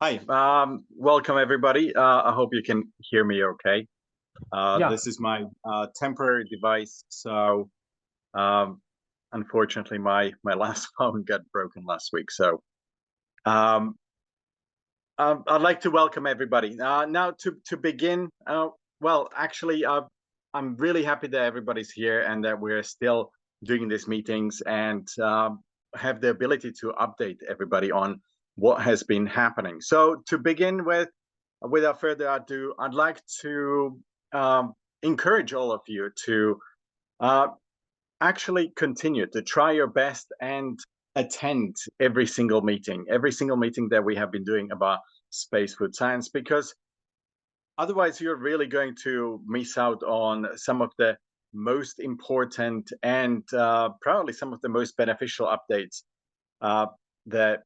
Hi, welcome everybody. I hope you can hear me okay. Yeah, This is my temporary device. So um, unfortunately, my last phone got broken last week. So um, I'd like to welcome everybody. Now to begin, I'm really happy that everybody's here and that we're still doing these meetings and have the ability to update everybody on what has been happening. So to begin with, without further ado, I'd like to encourage all of you to uh, actually continue to try your best and attend every single meeting that we have been doing about space food science, because otherwise you're really going to miss out on some of the most important and probably some of the most beneficial updates uh, that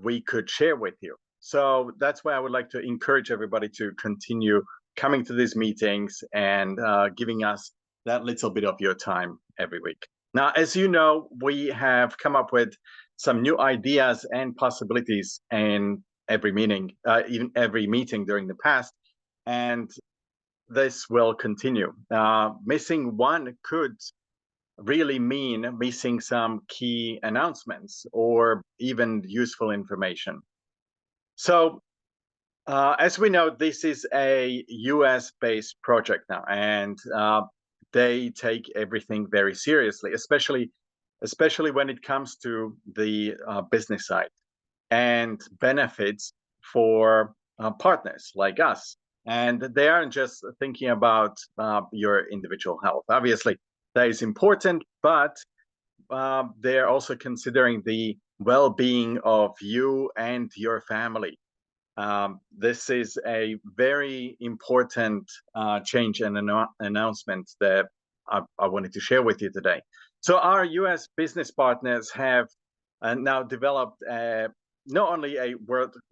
we could share with you. So that's why I would like to encourage everybody to continue coming to these meetings and giving us that little bit of your time every week. Now, as you know, we have come up with some new ideas and possibilities in in every meeting during the past, and this will continue. Missing one could really mean missing some key announcements or even useful information. So, as we know, this is a US based project now, and they take everything very seriously, especially when it comes to the business side and benefits for partners like us. And they aren't just thinking about your individual health. Obviously, that is important, but they're also considering the well-being of you and your family. This is a very important change and announcement that I wanted to share with you today. So our US business partners have now developed not only a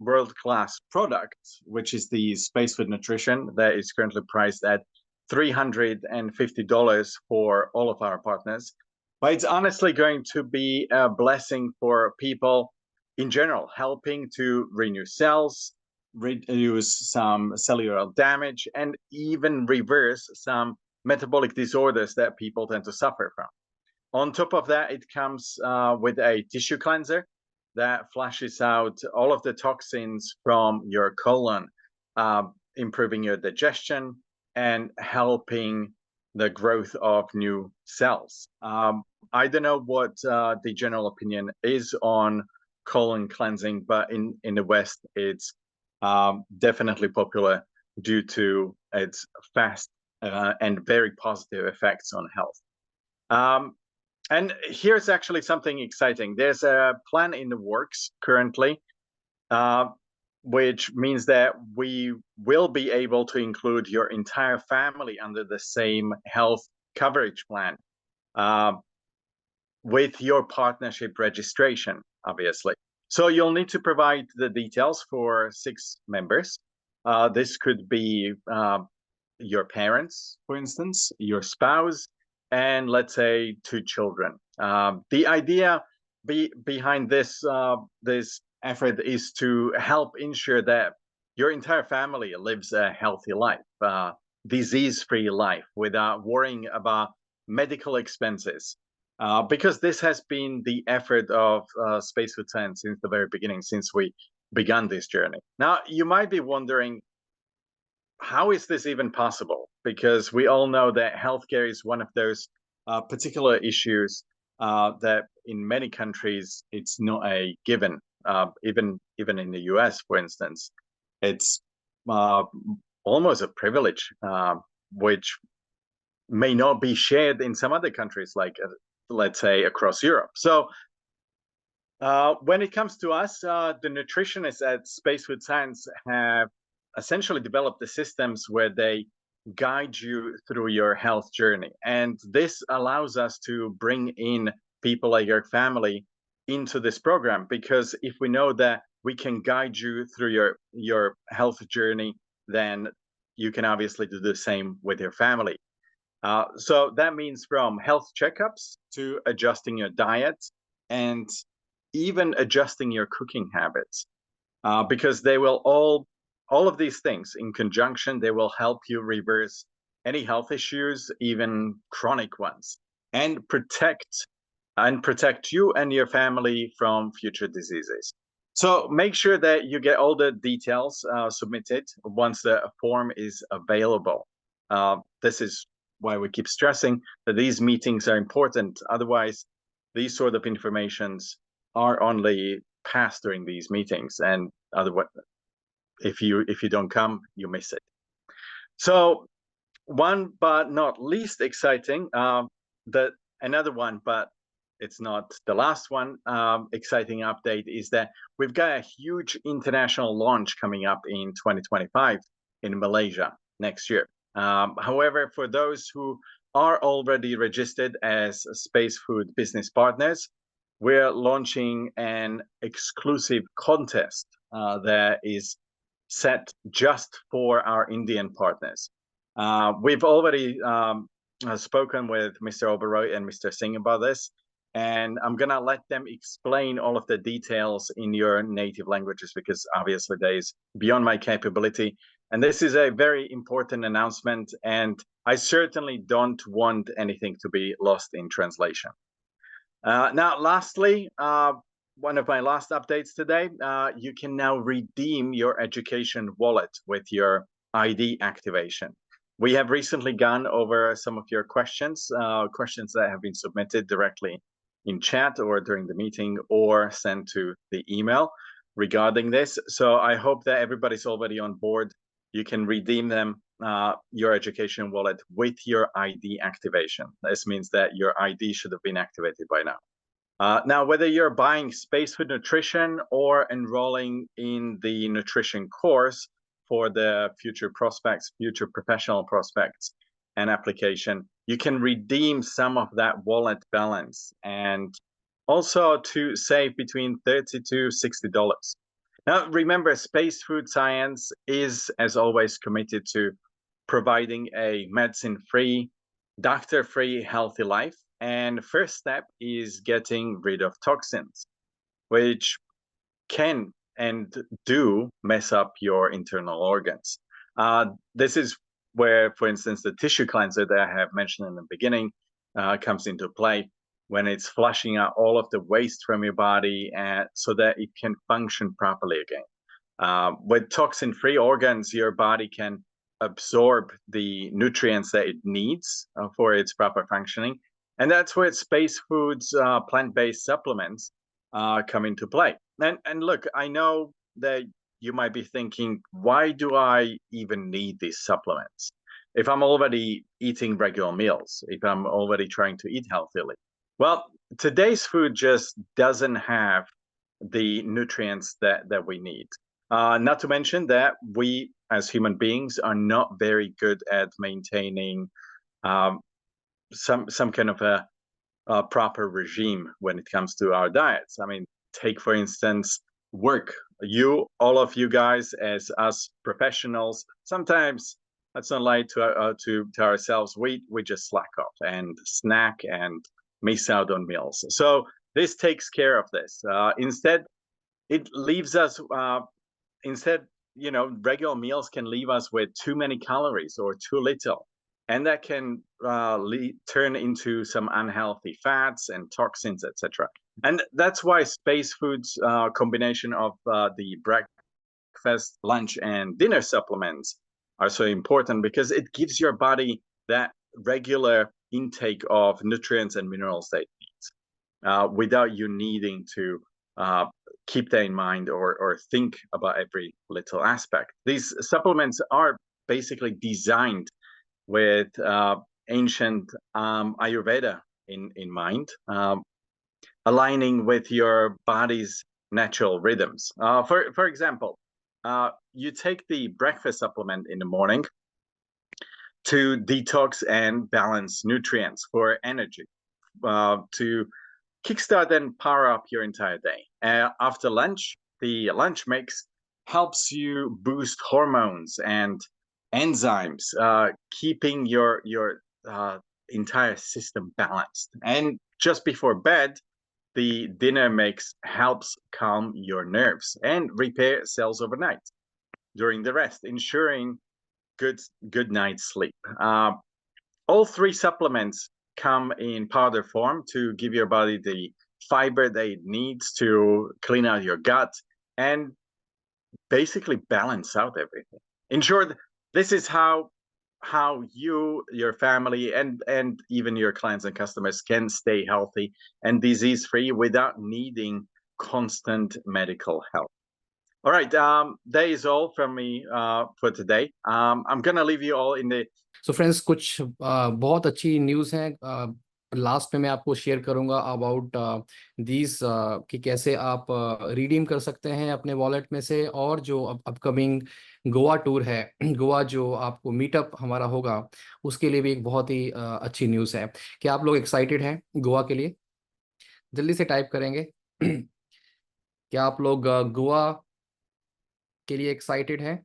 world class product, which is the Space Food Nutrition that is currently priced at $350 for all of our partners, but it's honestly going to be a blessing for people in general, helping to renew cells, reduce some cellular damage, and even reverse some metabolic disorders that people tend to suffer from. On top of that, it comes with a tissue cleanser that flushes out all of the toxins from your colon, uh, improving your digestion and helping the growth of new cells. I don't know what the general opinion is on colon cleansing, but in the West, it's definitely popular due to its fast and very positive effects on health. Um, and here's actually something exciting. There's a plan in the works currently, uh, which means that we will be able to include your entire family under the same health coverage plan uh, with your partnership registration, obviously. So you'll need to provide the details for 6 members. This could be your parents, for instance, your spouse, and let's say 2 children. The idea behind this effort is to help ensure that your entire family lives a healthy life, disease-free life, without worrying about medical expenses. Because this has been the effort of Space Food Science since the very beginning, since we began this journey. Now, you might be wondering, how is this even possible? Because we all know that healthcare is one of those particular issues that in many countries it's not a given. Even in the US, for instance, it's uh, almost a privilege, which may not be shared in some other countries, like let's say across Europe. So when it comes to us, the nutritionists at Space Food Science have essentially developed the systems where they guide you through your health journey. And this allows us to bring in people like your family into this program, because if we know that we can guide you through your health journey, then you can obviously do the same with your family. So that means from health checkups to adjusting your diet and even adjusting your cooking habits. because they will all of these things in conjunction, they will help you reverse any health issues, even chronic ones, and protect you and your family from future diseases. So make sure that you get all the details submitted once the form is available. This is why we keep stressing that these meetings are important. Otherwise, these sort of informations are only passed during these meetings, and otherwise, if you don't come, you miss it. So one but not least exciting, another one, but it's not the last one, exciting update is that we've got a huge international launch coming up in 2025 in Malaysia next year. However, for those who are already registered as Space Food business partners, we're launching an exclusive contest that is set just for our Indian partners. We've already spoken with Mr. Oberoi and Mr. Singh about this, and I'm gonna let them explain all of the details in your native languages, because obviously that is beyond my capability. And this is a very important announcement, and I certainly don't want anything to be lost in translation. Now, lastly, one of my last updates today, you can now redeem your education wallet with your ID activation. We have recently gone over some of your questions that have been submitted directly in chat or during the meeting or sent to the email regarding this. So I hope that everybody's already on board. You can redeem them, your education wallet, with your ID activation. This means that your ID should have been activated by now. Now, whether you're buying Space Food Nutrition or enrolling in the nutrition course for the future prospects, future professional prospects and application, you can redeem some of that wallet balance and also to save between $30 to $60. Now, remember, Space Food Science is, as always, committed to providing a medicine-free, doctor-free, healthy life. And the first step is getting rid of toxins, which can and do mess up your internal organs. This is where, for instance, the tissue cleanser that I have mentioned in the beginning comes into play, when it's flushing out all of the waste from your body so that it can function properly again. With toxin-free organs, your body can absorb the nutrients that it needs for its proper functioning. And that's where Space Foods plant-based supplements come into play. And look, I know that you might be thinking, why do I even need these supplements if I'm already eating regular meals, if I'm already trying to eat healthily? Well, today's food just doesn't have the nutrients that we need. Not to mention that we, as human beings, are not very good at maintaining some kind of a proper regime when it comes to our diets. I mean, take, for instance, work. All of you guys, as us professionals, sometimes, let's not lie to ourselves, we just slack off and snack and miss out on meals. So this takes care of this. Instead, it leaves us, regular meals can leave us with too many calories or too little. And that can turn into some unhealthy fats and toxins, etc. And that's why Space Foods combination of the breakfast, lunch, and dinner supplements are so important, because it gives your body that regular intake of nutrients and minerals that it needs without you needing to keep that in mind or think about every little aspect. These supplements are basically designed with ancient Ayurveda in mind, aligning with your body's natural rhythms. For example, you take the breakfast supplement in the morning to detox and balance nutrients for energy, to kickstart and power up your entire day. After lunch, the lunch mix helps you boost hormones and enzymes, keeping your entire system balanced. And just before bed, the dinner mix helps calm your nerves and repair cells overnight during the rest, ensuring good night's sleep. All three supplements come in powder form to give your body the fiber that it needs to clean out your gut and basically balance out everything. In short, this is how you, your family, and even your clients and customers can stay healthy and disease free without needing constant medical help. All right, that is all from me for today. I'm gonna leave you all in the so friends, कुछ बहुत अच्छी news है last में मैं आपको share करूंगा about these कि कैसे आप रिडीम कर सकते हैं अपने वॉलेट में से, और जो अपकमिंग गोवा टूर है, गोवा जो आपको मीटअप हमारा होगा, उसके लिए भी एक बहुत ही अच्छी न्यूज़ है। क्या आप लोग एक्साइटेड हैं गोवा के लिए? जल्दी से टाइप करेंगे। क्या आप लोग गोवा के लिए एक्साइटेड हैं?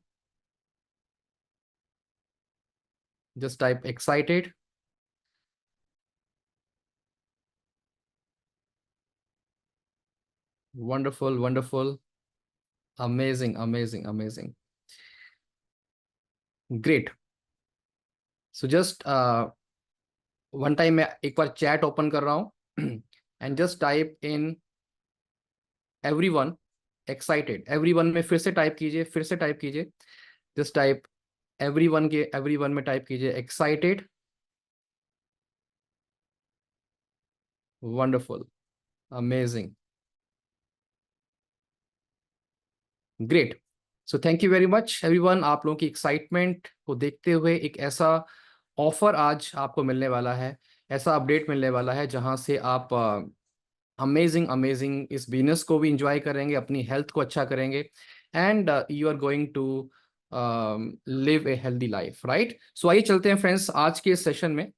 Just type excited. Wonderful wonderful, amazing amazing amazing, great. So just one time मैं एक बार चैट ओपन कर रहा हूं and just type in everyone excited. Everyone में फिर से टाइप कीजिए, फिर से टाइप कीजिए, जस्ट टाइप एवरीवन के एवरीवन में टाइप कीजिए excited. Wonderful, amazing, great. So thank you very much everyone. आप लोगों की एक्साइटमेंट को देखते हुए एक ऐसा ऑफर आज आपको मिलने वाला है, ऐसा अपडेट मिलने वाला है जहां से आप अमेजिंग अमेजिंग इस बिजनेस को भी इंजॉय करेंगे, अपनी हेल्थ को अच्छा करेंगे, and you are going to live a healthy life, right? So आइए चलते हैं फ्रेंड्स आज के सेशन में।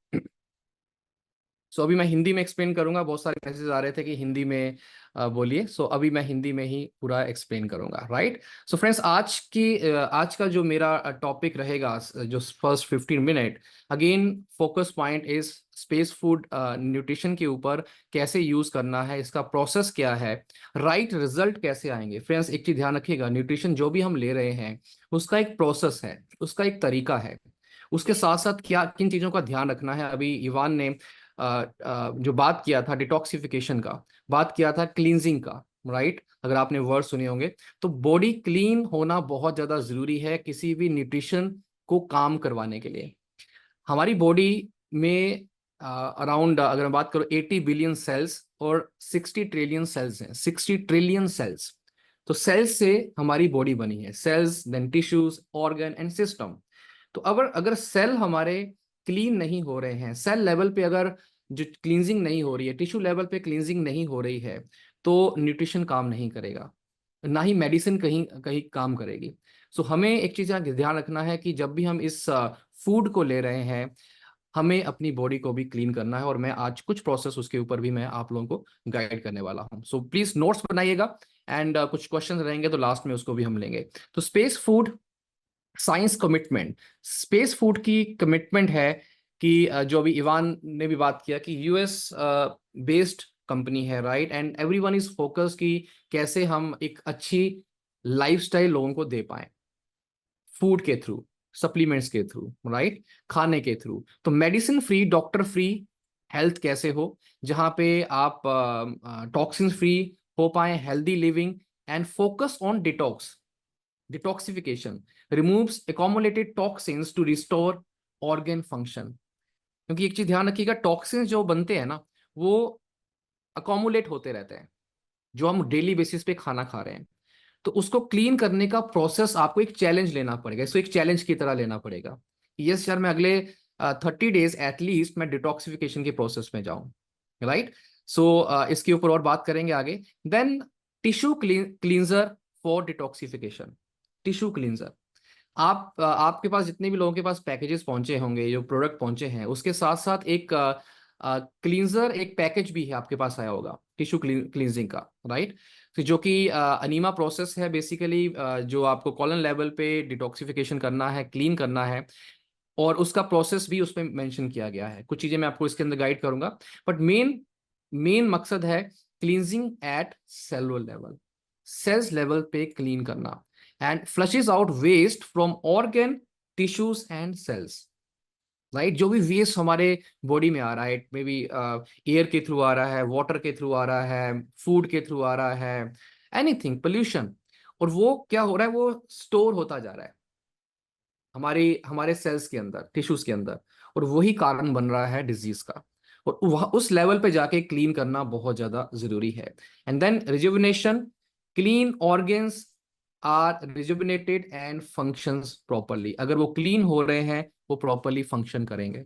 सो अभी मैं हिंदी में एक्सप्लेन करूंगा। बहुत सारे मैसेज आ रहे थे कि हिंदी में बोलिए। सो अभी मैं हिंदी में ही पूरा एक्सप्लेन करूंगा, राइट? सो फ्रेंड्स, आज का जो मेरा टॉपिक रहेगा, जो first 15 minute, again focus point is space food nutrition के ऊपर, कैसे यूज करना है, इसका प्रोसेस क्या है, राइट रिजल्ट कैसे आएंगे। फ्रेंड्स, एक चीज ध्यान रखिएगा, न्यूट्रिशन जो भी हम ले रहे हैं उसका एक प्रोसेस है, उसका एक तरीका है। उसके साथ साथ क्या किन चीजों का ध्यान रखना है, अभी इवान ने जो बात किया था डिटॉक्सिफिकेशन का, बात किया था क्लींजिंग का, राइट? अगर आपने वर्ड सुने होंगे तो बॉडी क्लीन होना बहुत ज्यादा जरूरी है किसी भी न्यूट्रिशन को काम करवाने के लिए। हमारी बॉडी में अराउंड अगर मैं बात करूं 80 बिलियन सेल्स और 60 ट्रिलियन सेल्स हैं, 60 ट्रिलियन सेल्स। तो सेल्स से हमारी बॉडी बनी है, cells then tissues organ and system. तो अगर अगर सेल हमारे क्लीन नहीं हो रहे हैं, सेल लेवल पे अगर जो क्लींजिंग नहीं हो रही है, टिश्यू लेवल पे क्लींजिंग नहीं हो रही है, तो न्यूट्रिशन काम नहीं करेगा, ना ही मेडिसिन कहीं कहीं काम करेगी। सो हमें एक चीज ध्यान रखना है कि जब भी हम इस फूड को ले रहे हैं, हमें अपनी बॉडी को भी क्लीन करना है, और मैं आज कुछ प्रोसेस उसके ऊपर भी मैं आप लोगों को गाइड करने वाला हूं। सो प्लीज नोट्स बनाइएगा, एंड कुछ क्वेश्चन रहेंगे तो लास्ट में उसको भी हम लेंगे। तो space food science commitment, space food की कमिटमेंट है कि जो अभी इवान ने भी बात किया कि यूएस बेस्ड कंपनी है, right? And everyone is focus कि कैसे हम एक अच्छी लाइफस्टाइल लोगों को दे पाए फूड के थ्रू, सप्लीमेंट्स के थ्रू, राइट? खाने के थ्रू। तो medicine free, doctor free health कैसे हो, जहां पे आप टॉक्सिन फ्री हो पाए, healthy living, and focus on detox, detoxification removes accumulated toxins to restore organ function। क्योंकि एक चीज ध्यान रखिएगा, टॉक्सिन्स जो बनते हैं ना, वो अकोमुलेट होते रहते हैं जो हम डेली बेसिस पे खाना खा रहे हैं। तो उसको क्लीन करने का प्रोसेस आपको एक चैलेंज लेना पड़ेगा, इसको एक चैलेंज की तरह लेना पड़ेगा। यस यार, मैं अगले 30 डेज एटलीस्ट मैं डिटॉक्सिफिकेशन के प्रोसेस में जाऊं, राइट? सो इसके ऊपर और बात करेंगे आगे। Then tissue cleanser for detoxification, tissue cleanser. आपके पास जितने भी लोगों के पास पैकेजेस पहुंचे होंगे, जो प्रोडक्ट पहुंचे हैं, उसके साथ साथ एक क्लींजर, एक पैकेज भी है आपके पास आया होगा टिश्यू क्लींजिंग का, राइट? तो जो कि अनीमा प्रोसेस है बेसिकली, जो आपको कॉलन लेवल पे डिटॉक्सिफिकेशन करना है, क्लीन करना है, और उसका प्रोसेस भी उसमें मेंशन किया गया है। कुछ चीजें मैं आपको इसके अंदर गाइड करूंगा, बट मेन मकसद है cleansing at cellular level, cells level पे क्लीन करना, and flushes out waste from organ, tissues and cells. Right, जो भी वेस्ट हमारे बॉडी में आ रहा है, मे बी एयर के थ्रू आ रहा है, वाटर के थ्रू आ रहा है, फूड के थ्रू आ रहा है, एनीथिंग पोल्यूशन, और वो क्या हो रहा है, वो स्टोर होता जा रहा है हमारे हमारे सेल्स के अंदर, टिश्यूज के अंदर, और वही कारण बन रहा है डिजीज का। और वह उस लेवल पे जाके क्लीन करना बहुत ज्यादा जरूरी है। And then rejuvenation, clean organs are rejuvenated and functions properly. अगर वो क्लीन हो रहे हैं, वो प्रॉपरली फंक्शन करेंगे।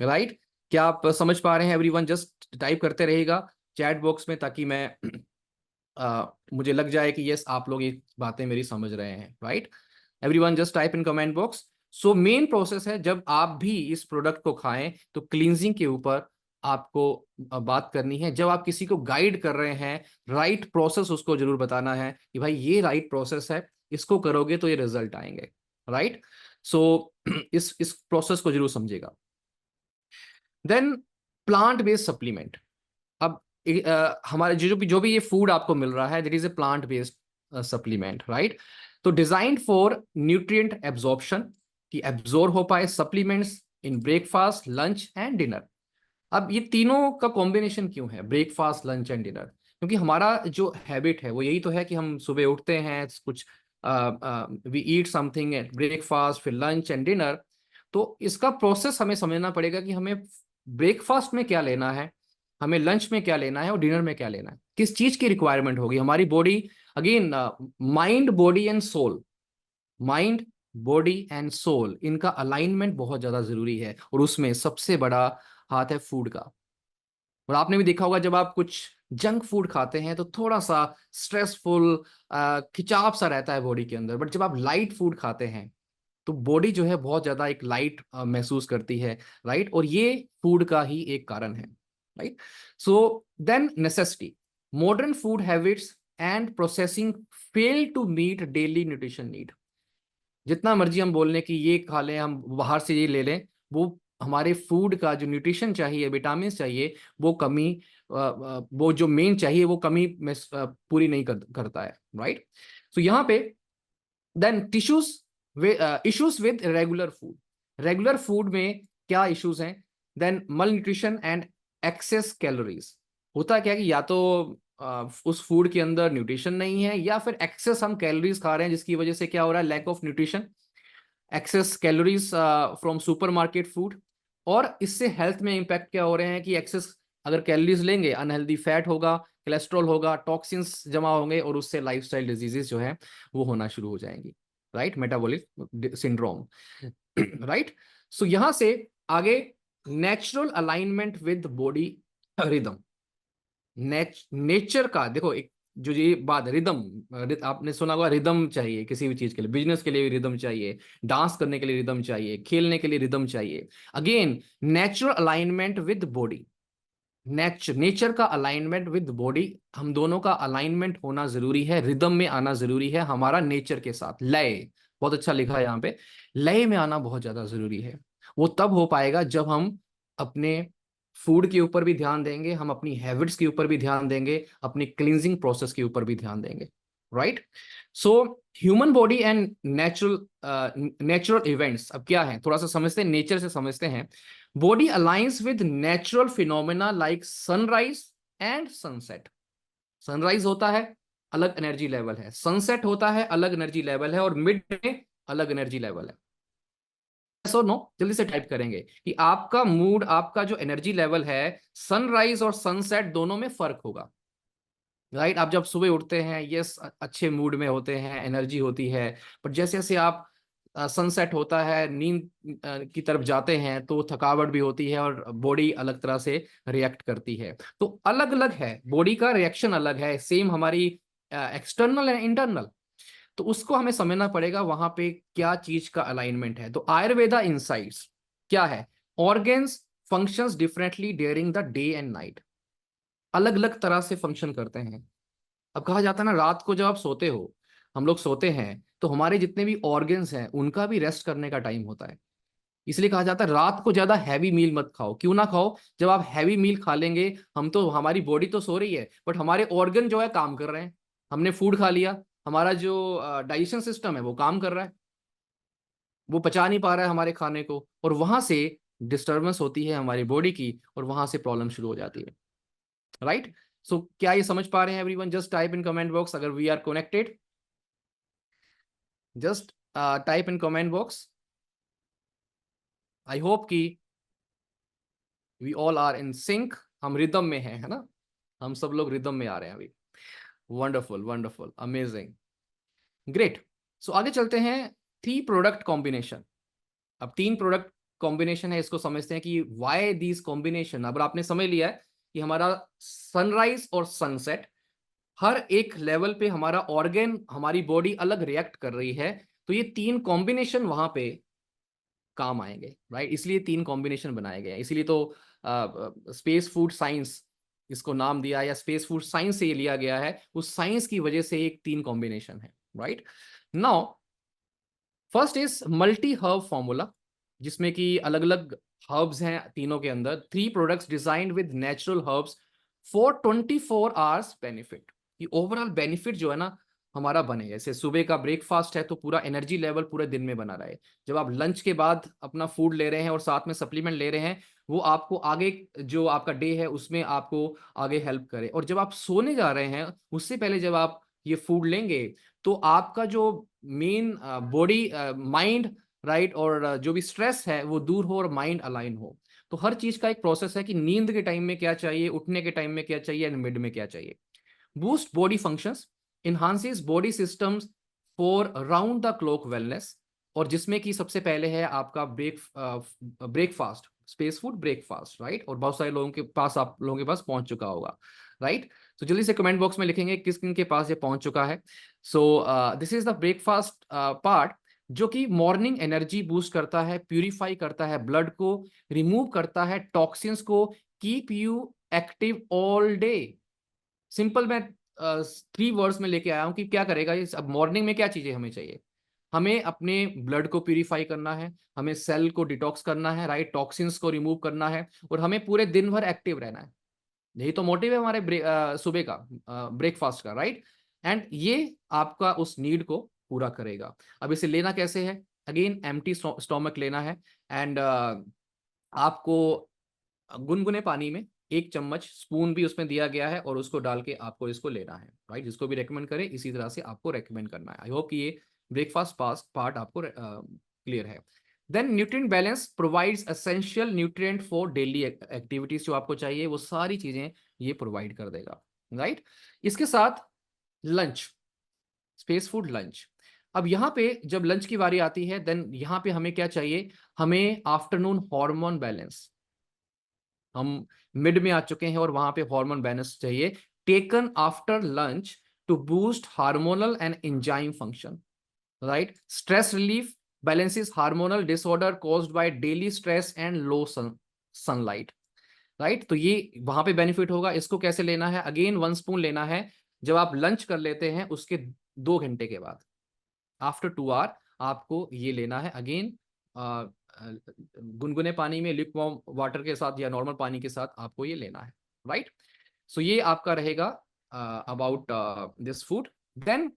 राइट, क्या आप समझ पा रहे हैं एवरीवन? जस्ट टाइप करते रहेगा चैट बॉक्स में, ताकि मैं मुझे लग जाए कि यस, आप लोग ये बातें मेरी समझ रहे हैं। Right, everyone just type in comment box. So main process है, जब आप भी इस प्रोडक्ट को खाएं तो क्लींजिंग के ऊपर आपको बात करनी है। जब आप किसी को गाइड कर रहे हैं, राइट प्रोसेस उसको जरूर बताना है कि भाई ये राइट प्रोसेस है, इसको करोगे तो ये रिजल्ट आएंगे। राइट, सो इस प्रोसेस को जरूर समझिएगा। Then plant based supplement. अब हमारे जो भी ये फूड आपको मिल रहा है, that is a plant based supplement. Right, तो डिजाइंड फॉर न्यूट्रिएंट एब्जॉर्प्शन, कि एब्जॉर्ब हो पाए supplements in breakfast, lunch and dinner. अब ये तीनों का कॉम्बिनेशन क्यों है, ब्रेकफास्ट, लंच एंड डिनर? क्योंकि हमारा जो हैबिट है वो यही तो है कि हम सुबह उठते हैं, कुछ we eat something at breakfast, फिर लंच एंड डिनर। तो इसका प्रोसेस हमें समझना पड़ेगा कि हमें ब्रेकफास्ट में क्या लेना है, हमें लंच में क्या लेना है, और डिनर में क्या लेना है, किस चीज की रिक्वायरमेंट होगी हमारी body. Again, mind, body and soul, mind, body and soul, इनका अलाइनमेंट बहुत ज्यादा जरूरी है, और उसमें सबसे बड़ा हाथ है फूड का। और आपने भी देखा होगा, जब आप कुछ जंक फूड खाते हैं तो थोड़ा सा स्ट्रेसफुल, खिंचाव सा रहता है बॉडी के अंदर, बट जब आप लाइट फूड खाते हैं तो बॉडी जो है बहुत ज्यादा एक लाइट महसूस करती है। राइट, और ये फूड का ही एक कारण है। Right, so then necessity, modern food habits and processing fail to meet daily nutrition need. जितना मर्जी हम बोल लें कि ये खा लें, हम बाहर से ये ले लें, वो हमारे फूड का जो न्यूट्रिशन चाहिए, विटामिन चाहिए, वो कमी, वो जो मेन चाहिए वो कमी में पूरी नहीं करता है। राइट, सो यहाँ पे then tissues, issues with regular food. Regular food में क्या इश्यूज हैं? देन मल न्यूट्रिशन एंड एक्सेस कैलोरीज। होता क्या है कि या तो उस फूड के अंदर न्यूट्रिशन नहीं है, या फिर एक्सेस हम कैलोरीज खा रहे हैं, जिसकी वजह से क्या हो रहा है, lack of nutrition, excess calories from supermarket food. और इससे हेल्थ में इंपैक्ट क्या हो रहे हैं कि एक्सेस अगर कैलोरीज लेंगे, अनहेल्दी फैट होगा, कोलेस्ट्रॉल होगा, टॉक्सिन्स जमा होंगे, और उससे लाइफस्टाइल डिजीजेस जो है वो होना शुरू हो जाएंगी। Right, metabolic syndrome. राइट, सो यहां से आगे, natural alignment with body rhythm. Nature का देखो, एक जो ये बात रिदम, आपने सुना होगा, रिदम चाहिए किसी भी चीज के लिए, बिजनेस के लिए भी रिदम चाहिए, डांस करने के लिए रिदम चाहिए, खेलने के लिए रिदम चाहिए। Again, natural alignment with body, nature का अलाइनमेंट विद बॉडी, हम दोनों का अलाइनमेंट होना जरूरी है, रिदम में आना जरूरी है हमारा नेचर के साथ। लय, बहुत अच्छा लिखा है यहाँ पे, लय में आना बहुत ज्यादा जरूरी है। वो तब हो पाएगा जब हम अपने फूड के ऊपर भी ध्यान देंगे, हम अपनी हैबिट्स के ऊपर भी ध्यान देंगे, अपनी क्लींजिंग प्रोसेस के ऊपर भी ध्यान देंगे। Right, so human body and natural events. अब क्या है, थोड़ा सा समझते हैं, नेचर से समझते हैं। Body aligns with natural phenomena like sunrise and sunset. Sunrise होता है, अलग एनर्जी लेवल है, सनसेट होता है, अलग एनर्जी लेवल है, और मिड में अलग एनर्जी लेवल है। सो नो, जल्दी से टाइप करेंगे कि आपका मूड, आपका जो एनर्जी लेवल है, सनराइज और सनसेट दोनों में फर्क होगा। राइट, आप जब सुबह उठते हैं, यस, अच्छे मूड में होते हैं, एनर्जी होती है, पर जैसे जैसे आप सनसेट होता है, नींद की तरफ जाते हैं, तो थकावट भी होती है, और बॉडी अलग तरह से रिएक्ट करती है। तो अलग अलग है, बॉडी का रिएक्शन अलग है, सेम हमारी एक्सटर्नल एंड इंटरनल। तो उसको हमें समझना पड़ेगा वहां पे क्या चीज का अलाइनमेंट है। तो आयुर्वेदा इंसाइट्स क्या है, organs functions differently during the day and night. अलग अलग तरह से फंक्शन करते हैं। अब कहा जाता है ना, रात को जब आप सोते हो, हम लोग सोते हैं, तो हमारे जितने भी ऑर्गन्स हैं उनका भी रेस्ट करने का टाइम होता है। इसलिए कहा जाता है रात को ज्यादा हैवी मील मत खाओ। क्यों ना खाओ? जब आप हैवी मील खा लेंगे, हम तो, हमारी बॉडी तो सो रही है बट हमारे ऑर्गन जो है काम कर रहे हैं। हमने फूड खा लिया, हमारा जो डाइजेशन सिस्टम है वो काम कर रहा है, वो पचा नहीं पा रहा है हमारे खाने को, और वहां से डिस्टर्बेंस होती है हमारी बॉडी की, और वहां से प्रॉब्लम शुरू हो जाती है। राइट? सो क्या ये समझ पा रहे हैं everyone? Just type in comment box अगर we are connected. Just type in comment box. I hope कि we all are in sync, हम रिदम में हैं, है ना? हम सब लोग रिदम में आ रहे हैं अभी। Wonderful, wonderful, amazing, great. So आगे चलते हैं। 3 प्रोडक्ट कॉम्बिनेशन। अब 3 प्रोडक्ट कॉम्बिनेशन है, इसको समझते हैं कि वाई दीज कॉम्बिनेशन। अब आपने समझ लिया है कि हमारा सनराइज और सनसेट, हर एक लेवल पे हमारा ऑर्गन, हमारी बॉडी अलग रिएक्ट कर रही है, तो ये 3 कॉम्बिनेशन वहां पे काम आएंगे। राइट? इसलिए 3 कॉम्बिनेशन बनाए गए हैं। इसलिए तो स्पेस फूड साइंस इसको नाम दिया, या स्पेस फूड साइंस से ये लिया गया है, उस साइंस की वजह से एक 3 कॉम्बिनेशन है। Right? Now first is multi herb formula, जिसमें कि अलग अलग हर्ब्स हैं तीनों के अंदर। 3 products designed with natural herbs for 24 hours benefit. ये ओवरऑल बेनिफिट जो है ना हमारा बने। जैसे सुबह का ब्रेकफास्ट है तो पूरा एनर्जी लेवल पूरे दिन में बना रहे। जब आप लंच के बाद अपना फूड ले रहे हैं और साथ में सप्लीमेंट ले रहे हैं, वो आपको आगे जो आपका डे है उसमें आपको आगे हेल्प करे। और जब आप सोने जा रहे हैं उससे पहले जब आप ये फूड लेंगे, तो आपका जो मेन बॉडी, माइंड, राइट, और जो भी स्ट्रेस है वो दूर हो और माइंड अलाइन हो। तो हर चीज का एक प्रोसेस है कि नींद के टाइम में क्या चाहिए, उठने के टाइम में क्या चाहिए, एंड मिड में क्या चाहिए। Boost body functions, enhances body systems for round the clock wellness. और जिसमें कि सबसे पहले है आपका breakfast, space food breakfast. Right? और बहुत सारे लोगों के पास, आप लोगों के पास पहुंच चुका होगा। राइट? तो जल्दी से कमेंट बॉक्स में लिखेंगे किस किन के पास ये पहुंच चुका है। So this is the breakfast part, जो कि मॉर्निंग एनर्जी बूस्ट करता है, प्यूरिफाई करता है ब्लड को, रिमूव करता है टॉक्सिन्स को, keep you active all day. Simple मैं 3 वर्ड्स में लेके आया हूं कि क्या करेगा ये। अब मॉर्निंग में क्या चीजें हमें चाहिए? हमें अपने ब्लड को प्यूरिफाई करना है, हमें सेल को डिटॉक्स करना है, राइट, टॉक्सिन्स को रिमूव करना है, और हमें पूरे दिन भर एक्टिव रहना है। यही तो मोटिव है हमारे सुबह का ब्रेकफास्ट का। राइट? एंड ये आपका उस नीड को पूरा करेगा। अब इसे लेना कैसे है? अगेन एम्प्टी स्टोमक लेना है, एंड आपको गुनगुने पानी में 1 चम्मच, स्पून भी उसमें दिया गया है, और उसको डाल के आपको इसको लेना है। राइट? जिसको भी रेकमेंड करे इसी तरह से आपको रेकमेंड करना है। आई होप कि ये ब्रेकफास्ट पार्ट आपको क्लियर है। Then nutrient balance provides essential nutrient for daily activities. जो आपको चाहिए वो सारी चीजें ये प्रोवाइड कर देगा। राइट? इसके साथ लंच, स्पेस फूड लंच। अब यहाँ पे जब लंच की बारी आती है, देन यहाँ पे हमें क्या चाहिए? हमें आफ्टरनून हार्मोन बैलेंस। हम मिड में आ चुके हैं और वहां पे हार्मोन बैलेंस चाहिए, taken after lunch to boost hormonal and enzyme function. Right? Stress relief, balances hormonal disorder caused by daily stress and low sunlight। Right? तो ये वहां पे बेनिफिट होगा। इसको कैसे लेना है? अगेन 1 स्पून लेना है जब आप लंच कर लेते हैं उसके 2 घंटे के बाद। आफ्टर 2 आवर आपको ये लेना है। अगेन गुनगुने पानी में, लिक्वार्म वाटर के साथ या नॉर्मल पानी के साथ आपको ये लेना है। राइट? सो ये आपका रहेगा about this food. Then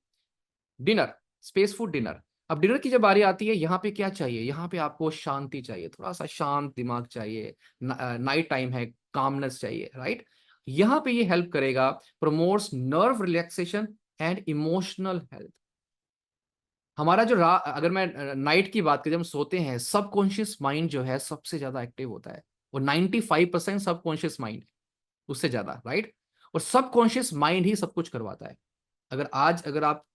dinner, space food dinner. अब डिनर की जब बारी आती है, यहाँ पे क्या चाहिए? यहाँ पे आपको शांति चाहिए, थोड़ा सा शांत दिमाग चाहिए, नाइट टाइम है, कामनेस चाहिए। राइट? यहाँ पे ये हेल्प करेगा, promotes nerve relaxation and emotional health. हमारा जो अगर मैं नाइट की बात करें, जब हम सोते हैं, सबकॉन्शियस माइंड जो है सबसे ज्यादा एक्टिव होता है। और 95% सबकॉन्शियस माइंड, उससे ज्यादा। राइट? और सबकॉन्शियस माइंड ही सब कुछ करवाता है। अगर आप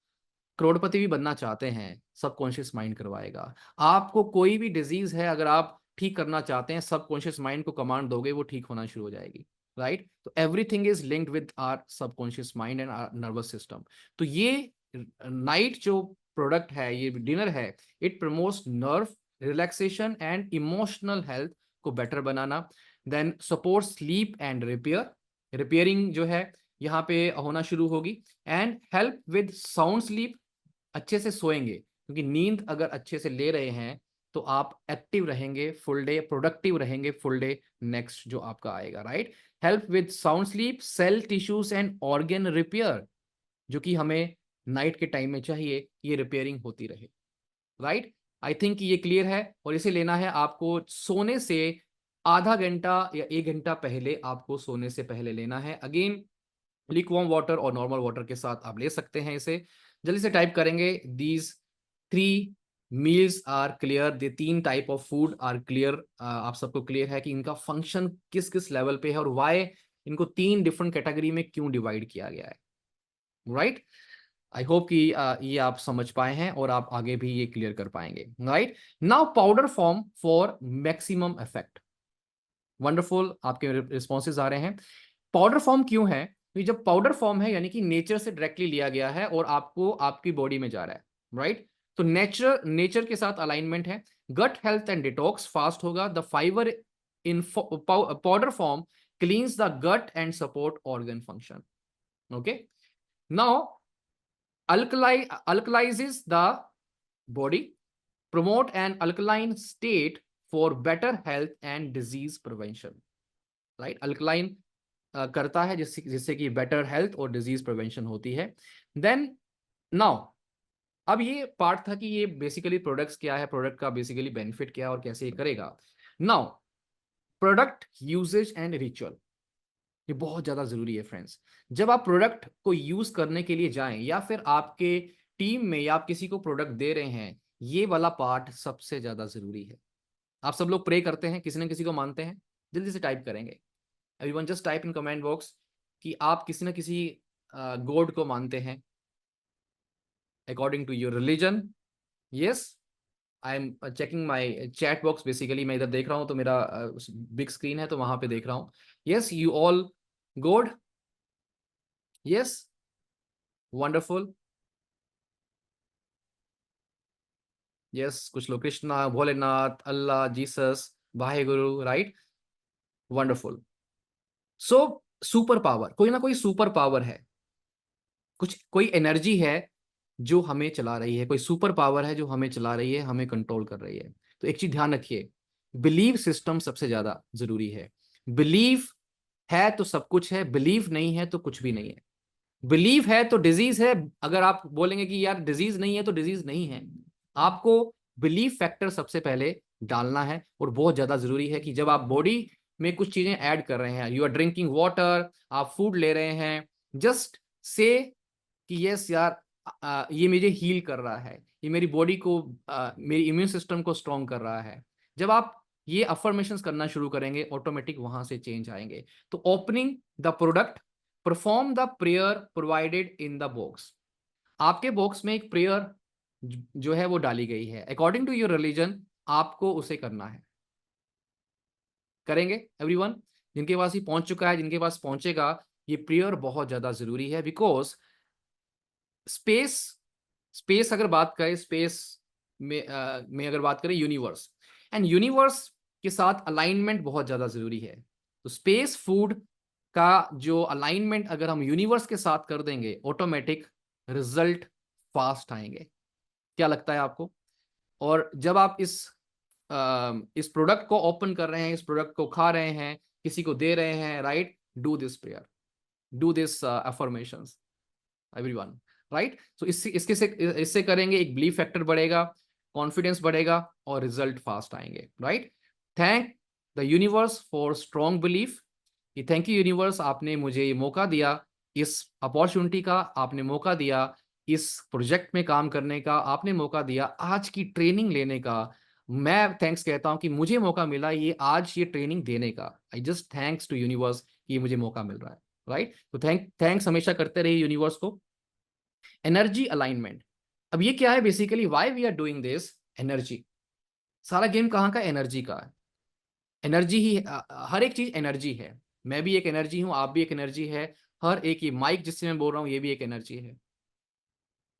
करोड़पति भी बनना चाहते हैं, सबकॉन्शियस माइंड करवाएगा। आपको कोई भी डिजीज है, अगर आप ठीक करना चाहते हैं, सबकॉन्शियस माइंड को कमांड दोगे, वो ठीक होना शुरू हो जाएगी। राइट? तो everything is linked with our subconscious mind and our nervous system. तो ये नाइट जो प्रोडक्ट है, ये डिनर है, it promotes nerve relaxation and emotional health को बेटर बनाना। Then support sleep and repairing जो है यहाँ पे होना शुरू होगी। And help with sound sleep, अच्छे से सोएंगे, क्योंकि नींद अगर अच्छे से ले रहे हैं तो आप एक्टिव रहेंगे फुल डे, प्रोडक्टिव रहेंगे फुल डे नेक्स्ट जो आपका आएगा, right. Help with sound sleep, cell tissues and organ repair, जो कि हमें नाइट के टाइम में चाहिए, ये रिपेयरिंग होती रहे, राइट। आई थिंक ये क्लियर है। और इसे लेना है आपको सोने से आधा घंटा या 1 घंटा पहले, आपको सोने से पहले लेना है। अगेन लिकवॉर्म वाटर और नॉर्मल वाटर के साथ आप ले सकते हैं इसे। जल्दी से टाइप करेंगे, these 3 meals are clear, they 3 type of food are clear. आप सबको क्लियर है कि इनका फंक्शन किस किस लेवल पे है और वाई इनको 3 डिफरेंट कैटेगरी में क्यों डिवाइड किया गया है, राइट। आई होप कि ये आप समझ पाए हैं और आप आगे भी ये क्लियर कर पाएंगे, right. Now powder form for maximum effect. Wonderful, आपके रिस्पॉन्सेज आ रहे हैं। पाउडर फॉर्म क्यों है? तो जब पाउडर फॉर्म है यानी कि नेचर से डायरेक्टली लिया गया है और आपको आपकी बॉडी में जा रहा है, राइट। तो नेचर के साथ अलाइनमेंट है। Gut health and detox fast होगा। The fibre in powder form cleanse the gut and support organ function. Okay, now alkalizes the body, promote an alkaline state for better health and disease prevention, right। Alkaline करता है जिससे जिससे कि better health और disease prevention होती है। Then now, अब ये पार्ट था कि ये बेसिकली प्रोडक्ट्स क्या है, प्रोडक्ट का बेसिकली बेनिफिट क्या है और कैसे ये करेगा। Now product usages and ritual, ये बहुत ज्यादा जरूरी है फ्रेंड्स। जब आप प्रोडक्ट को यूज करने के लिए जाएं या फिर आपके टीम में या आप किसी को प्रोडक्ट दे रहे हैं, ये वाला पार्ट सबसे ज्यादा जरूरी है। आप सब लोग प्रे करते हैं, किसी न किसी को मानते हैं? जल्दी से टाइप करेंगे, everyone just type in comment box कि आप किसी न किसी गॉड को मानते हैं according to your religion. Yes, I am checking my chat box. Basically मैं इधर देख रहा हूं तो मेरा बिग स्क्रीन है तो वहां पे देख रहा हूं। Yes, you all God, yes, wonderful. Yes, कुछ लोग कृष्णा, भोलेनाथ, अल्लाह, Jesus, Wahe Guru, right, wonderful. So super power, कोई ना कोई सुपर पावर है, कुछ कोई एनर्जी है जो हमें चला रही है, कोई सुपर पावर है जो हमें चला रही है, हमें कंट्रोल कर रही है। तो एक चीज ध्यान रखिए, बिलीव सिस्टम सबसे ज्यादा जरूरी है। बिलीव है तो सब कुछ है, बिलीव नहीं है तो कुछ भी नहीं है। बिलीव है तो डिजीज है। अगर आप बोलेंगे कि यार डिजीज नहीं है तो डिजीज नहीं है, आपको बिलीव फैक्टर सबसे पहले डालना है। और बहुत ज्यादा जरूरी है कि जब आप बॉडी में कुछ चीजें ऐड कर रहे हैं, यू आर ड्रिंकिंग वाटर, आप फूड ले रहे हैं, जस्ट से कि यस यार, ये मुझे हील कर रहा है, ये मेरी बॉडी को, मेरी इम्यून सिस्टम को स्ट्रॉन्ग कर रहा है। जब आप ये अफर्मेशंस करना शुरू करेंगे, ऑटोमेटिक वहां से चेंज आएंगे। तो opening the product, perform the prayer provided in the box. आपके बॉक्स में एक प्रेयर जो है वो डाली गई है, अकॉर्डिंग टू योर रिलीजन आपको उसे करना है। करेंगे एवरीवन? जिनके पास ये पहुंच चुका है, जिनके पास पहुंचेगा, ये प्रेयर बहुत ज्यादा जरूरी है। बिकॉज स्पेस, स्पेस अगर बात करें, स्पेस में अगर बात करें यूनिवर्स, एंड यूनिवर्स के साथ अलाइनमेंट बहुत ज्यादा जरूरी है। तो स्पेस फूड का जो अलाइनमेंट अगर हम यूनिवर्स के साथ कर देंगे, ऑटोमेटिक रिजल्ट फास्ट आएंगे। क्या लगता है आपको? और जब आप इस प्रोडक्ट को ओपन कर रहे हैं, इस प्रोडक्ट को खा रहे हैं, किसी को दे रहे हैं, right, do this prayer, do this affirmations everyone, right. So इससे करेंगे, एक बिलीफ फैक्टर बढ़ेगा, कॉन्फिडेंस बढ़ेगा और रिजल्ट फास्ट आएंगे, right. Thank the universe for strong belief. कि थैंक यू यूनिवर्स, आपने मुझे ये मौका दिया, इस अपॉर्चुनिटी का आपने मौका दिया, इस प्रोजेक्ट में काम करने का आपने मौका दिया, आज की ट्रेनिंग लेने का मैं थैंक्स कहता हूं कि मुझे मौका मिला ये आज ये ट्रेनिंग देने का। I just thanks to universe कि ये मुझे मौका मिल रहा है, राइट। तो थैंक्स हमेशा करते रहिए यूनिवर्स को। एनर्जी अलाइनमेंट, अब ये क्या है basically, why we are doing this? Energy, सारा गेम कहाँ का? एनर्जी का है। एनर्जी ही हर एक चीज एनर्जी है। मैं भी एक एनर्जी हूं, आप भी एक एनर्जी है, हर एक, ये माइक जिससे मैं बोल रहा हूं ये भी एक एनर्जी है।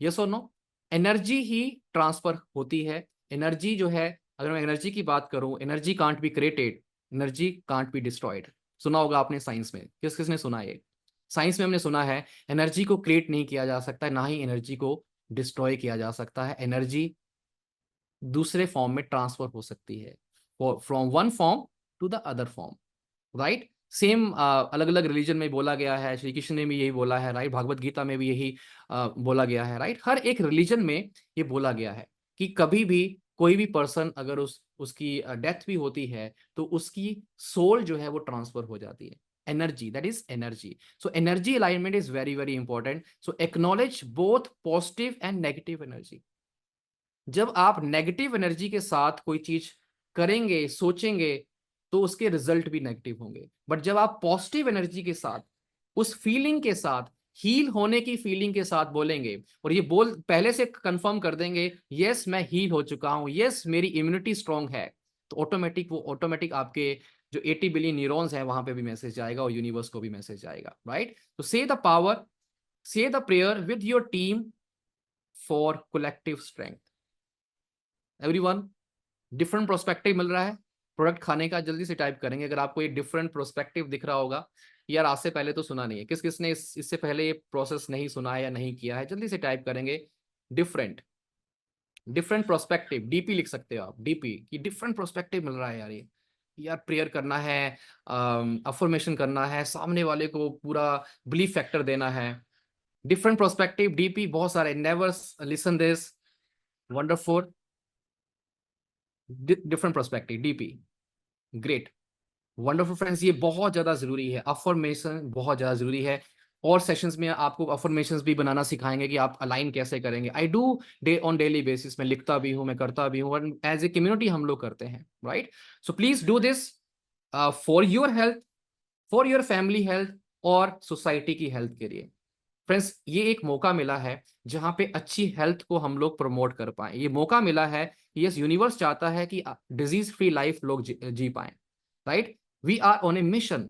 यस और नो? एनर्जी ही ट्रांसफर होती है। एनर्जी जो है, अगर मैं एनर्जी की बात करूं, energy can't be created, energy can't be destroyed. सुना होगा आपने साइंस में, किस किसने सुना है? साइंस में हमने सुना है एनर्जी को क्रिएट नहीं किया जा सकता, ना ही एनर्जी को डिस्ट्रॉय किया जा सकता है। एनर्जी दूसरे फॉर्म में ट्रांसफर हो सकती है, from one form to the other form, right. Same अलग अलग रिलीजन में बोला गया है, श्री कृष्ण ने भी यही बोला है, राइट, भागवत गीता में भी यही बोला गया है, राइट। हर एक रिलीजन में ये बोला गया है कि कभी भी कोई भी पर्सन अगर उसकी डेथ भी होती है तो उसकी सोल जो है वो ट्रांसफर हो जाती है, energy, that is energy. So energy alignment is very very important. So acknowledge both positive and negative energy. जब आप नेगेटिव एनर्जी के साथ कोई चीज करेंगे, सोचेंगे, तो उसके रिजल्ट भी नेगेटिव होंगे। बट जब आप पॉजिटिव एनर्जी के साथ, उस फीलिंग के साथ, हील होने की फीलिंग के साथ बोलेंगे और ये बोल पहले से कंफर्म कर देंगे, यस मैं हील हो चुका हूं, यस मेरी इम्यूनिटी स्ट्रांग है, तो ऑटोमेटिक आपके जो 80 बिलियन न्यूरॉन्स हैं वहां पे भी मैसेज जाएगा और यूनिवर्स को भी मैसेज जाएगा, राइट। तो say the power, say the prayer with your team for collective strength. Everyone, different prospective मिल रहा है प्रोडक्ट खाने का, जल्दी से टाइप करेंगे अगर आपको ये डिफरेंट प्रोस्पेक्टिव दिख रहा होगा। यार आज से पहले तो सुना नहीं है, किस किसने इससे पहले ये प्रोसेस नहीं सुना है या नहीं किया है, जल्दी से टाइप करेंगे डिफरेंट, डिफरेंट प्रोस्पेक्टिव, डीपी लिख सकते हो आप, डीपी की डिफरेंट प्रोस्पेक्टिव मिल रहा है यार। ये यार प्रेयर करना है, अफर्मेशन करना है, सामने वाले को पूरा बिलीफ फैक्टर देना है, डिफरेंट प्रोस्पेक्टिव, डीपी बहुत सारे, never listen this, wonderful, different prospective, DP, great, wonderful friends. ये बहुत ज्यादा जरूरी है, अफर्मेशन बहुत ज्यादा जरूरी है। और सेशंस में आपको अफर्मेशंस भी बनाना सिखाएंगे कि आप अलाइन कैसे करेंगे। I do day on daily basis, मैं लिखता भी हूं, मैं करता भी हूं, और एज ए कम्युनिटी हम लोग करते हैं, right. So please do this for your health, for your family health और सोसाइटी की हेल्थ के लिए। फ्रेंड्स ये एक मौका मिला है जहां पे अच्छी हेल्थ को हम लोग प्रमोट कर पाए, ये मौका मिला है, यस यूनिवर्स चाहता है कि डिजीज फ्री लाइफ लोग जी पाए, right. We are on a mission,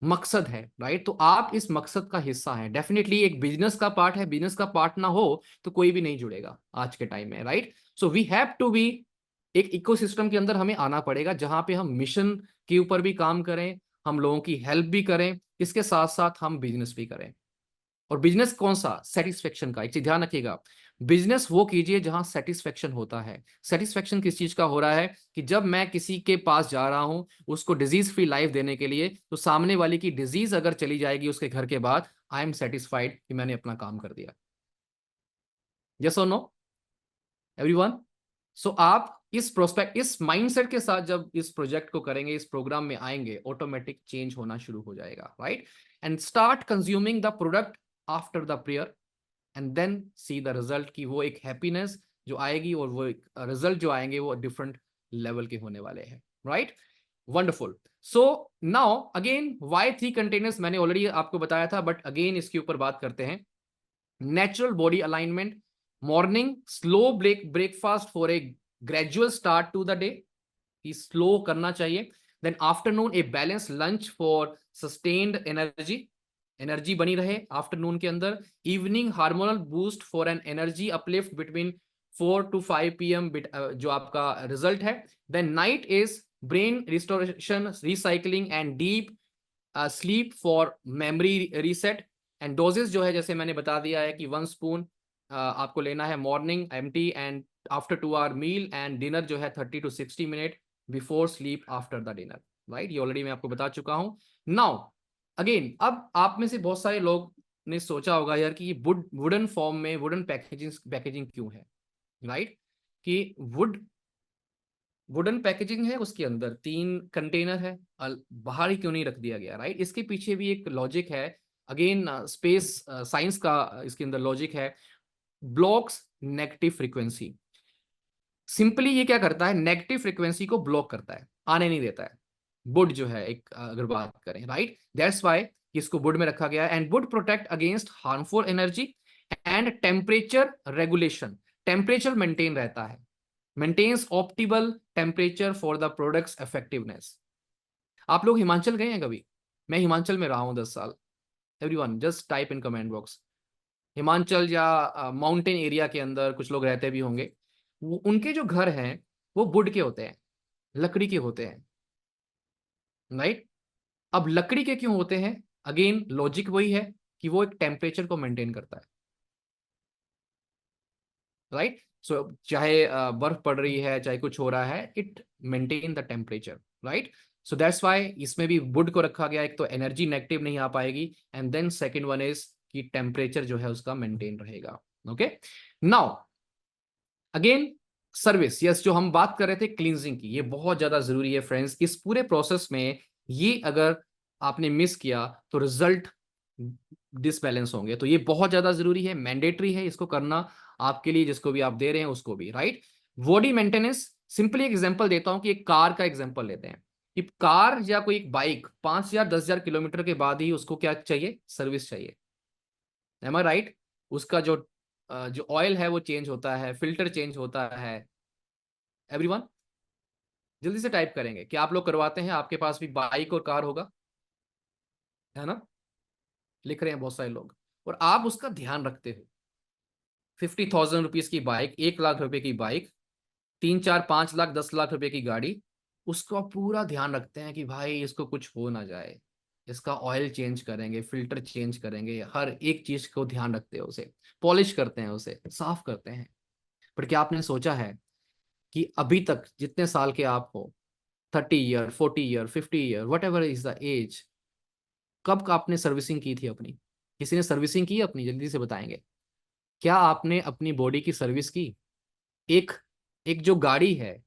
मकसद है, राइट। तो आप इस मकसद का हिस्सा हैं, डेफिनेटली एक बिजनेस का पार्ट है, बिजनेस का पार्ट ना हो तो कोई भी नहीं जुड़ेगा आज के टाइम में, right. So we have to be, एक इकोसिस्टम के अंदर हमें आना पड़ेगा जहां पे हम मिशन के ऊपर भी काम करें, हम लोगों की हेल्प भी करें, इसके साथ साथ हम बिजनेस भी करें। और बिजनेस कौन सा, सेटिस्फेक्शन का, एक चीज ध्यान रखिएगा, बिजनेस वो कीजिए जहां सेटिस्फेक्शन होता है। सेटिस्फेक्शन किस चीज का हो रहा है कि जब मैं किसी के पास जा रहा हूं उसको डिजीज फ्री लाइफ देने के लिए, तो सामने वाले की डिजीज अगर चली जाएगी उसके घर के बाद, आई एम सेटिस्फाइड कि मैंने अपना काम कर दिया। यस और नो एवरीवन। सो आप इस माइंडसेट के साथ जब इस प्रोजेक्ट को करेंगे, इस प्रोग्राम में आएंगे, ऑटोमेटिक चेंज होना शुरू हो जाएगा, right. And start consuming the product after the prayer and then see the result, की वो एक हैप्पीनेस जो आएगी और वो एक रिजल्ट जो आएंगे वो डिफरेंट लेवल के होने वाले हैं, right. Wonderful. So now again why 3 containers मैंने ऑलरेडी आपको बताया था, बट अगेन इसके ऊपर बात करते हैं। Natural body alignment, morning slow breakfast for a gradual start to the day, कि स्लो करना चाहिए। Then afternoon a balance lunch for sustained energy, energy बनी रहे आफ्टरनून के अंदर। Evening hormonal boost for an energy uplift between 4 to 5 PM, जो आपका result है। Then night is brain restoration, recycling and deep sleep for memory reset. And doses जो है जैसे मैंने बता दिया है कि 1 स्पून आपको लेना है morning empty and after 2 hour meal, and dinner जो है 30 to 60 minute before sleep after the dinner, right. ये ऑलरेडी मैं आपको बता चुका हूं। नाउ अगेन, अब आप में से बहुत सारे लोग ने सोचा होगा यार कि ये वुडन फॉर्म में, वुडन पैकेजिंग क्यों है, राइट। कि वुडन पैकेजिंग है, उसके अंदर 3 कंटेनर है, बाहर ही क्यों नहीं रख दिया गया, राइट। इसके पीछे भी एक लॉजिक है, अगेन स्पेस साइंस का इसके अंदर लॉजिक है। ब्लॉक्स नेगेटिव फ्रीक्वेंसी, सिंपली ये क्या करता है, नेगेटिव फ्रीक्वेंसी को ब्लॉक करता है, आने नहीं देता है। वुड जो है, एक अगर बात करें, राइट, दैट्स व्हाई इसको वुड में रखा गया है। And wood protect against harmful energy and temperature regulation, temperature maintain रहता है, maintains optimal temperature for the products effectiveness. आप लोग हिमाचल गए हैं कभी? मैं हिमाचल में रहा हूं 10 साल। Everyone just type in comment box, Himachal या माउंटेन एरिया के अंदर कुछ लोग रहते भी होंगे, उनके जो घर हैं वो वुड के होते हैं, लकड़ी के होते हैं, राइट। अब लकड़ी के क्यों होते हैं, अगेन लॉजिक वही है कि वो एक टेम्परेचर को मेंटेन करता है, राइट। सो चाहे बर्फ पड़ रही है, चाहे कुछ हो रहा है, it maintain the temperature, right? So that's why इसमें भी वुड को रखा गया। एक तो एनर्जी नेगेटिव नहीं आ पाएगी, and then second one is कि टेम्परेचर जो है उसका मेंटेन रहेगा। Okay, now again service, yes, जो हम बात कर रहे थे क्लींजिंग की, ये बहुत ज्यादा जरूरी है फ्रेंड्स। इस पूरे प्रोसेस में ये अगर आपने मिस किया तो रिजल्ट डिसबैलेंस होंगे। तो ये बहुत ज्यादा जरूरी है, मैंडेटरी है इसको करना आपके लिए, जिसको भी आप दे रहे हैं उसको भी, right? Body maintenance, simply example देता हूं कि एक कार का एग्जांपल लेते हैं कि कार या कोई एक बाइक 5,000 10,000 किलोमीटर के बाद ही उसको क्या चाहिए? सर्विस चाहिए। एम आई राइट? उसका जो ऑयल है वो चेंज होता है, फिल्टर चेंज होता है। एवरीवन जल्दी से टाइप करेंगे कि आप लोग करवाते हैं, आपके पास भी बाइक और कार होगा, है ना? लिख रहे हैं बहुत सारे लोग, और आप उसका ध्यान रखते हो। 50,000 रुपीज की बाइक, 1 लाख रुपए की बाइक, 3 4 5 लाख 10 लाख रुपए की गाड़ी, उसका पूरा ध्यान रखते हैं कि भाई इसको कुछ हो ना जाए, इसका ऑयल चेंज करेंगे, फिल्टर चेंज करेंगे, हर एक चीज को ध्यान रखते हैं, उसे पॉलिश करते हैं, उसे साफ करते हैं। पर क्या आपने सोचा है कि अभी तक जितने साल के आप हो, 30 year, 40 year, 50 year, whatever is the age, कब का आपने सर्विसिंग की थी अपनी? किसी ने सर्विसिंग की अपनी? जल्दी से बताएंगे। क्या आपने अपनी बॉडी की सर्विस की? एक एक जो गाड़ी है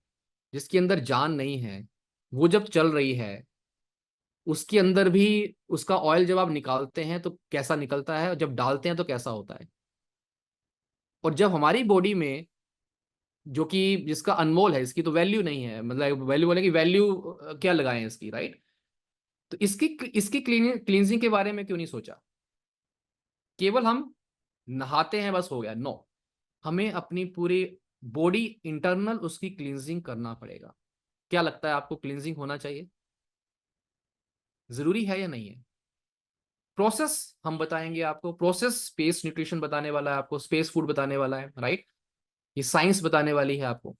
जिसके अंदर जान नहीं है, वो जब चल रही है, उसके अंदर भी उसका ऑयल जब आप निकालते हैं तो कैसा निकलता है, और जब डालते हैं तो कैसा होता है। और जब हमारी बॉडी में, जो कि जिसका अनमोल है, इसकी तो वैल्यू नहीं है, मतलब वैल्यू बोले कि वैल्यू क्या लगाएं इसकी, राइट? तो इसकी इसकी क्लींजिंग के बारे में क्यों नहीं सोचा? केवल हम नहाते हैं बस हो गया? नो, हमें अपनी पूरी बॉडी इंटरनल उसकी क्लींजिंग करना पड़ेगा। क्या लगता है आपको, क्लींजिंग होना चाहिए? जरूरी है या नहीं है? प्रोसेस हम बताएंगे आपको, प्रोसेस स्पेस न्यूट्रिशन बताने वाला है आपको, स्पेस फूड बताने वाला है, राइट? ये साइंस बताने वाली है आपको।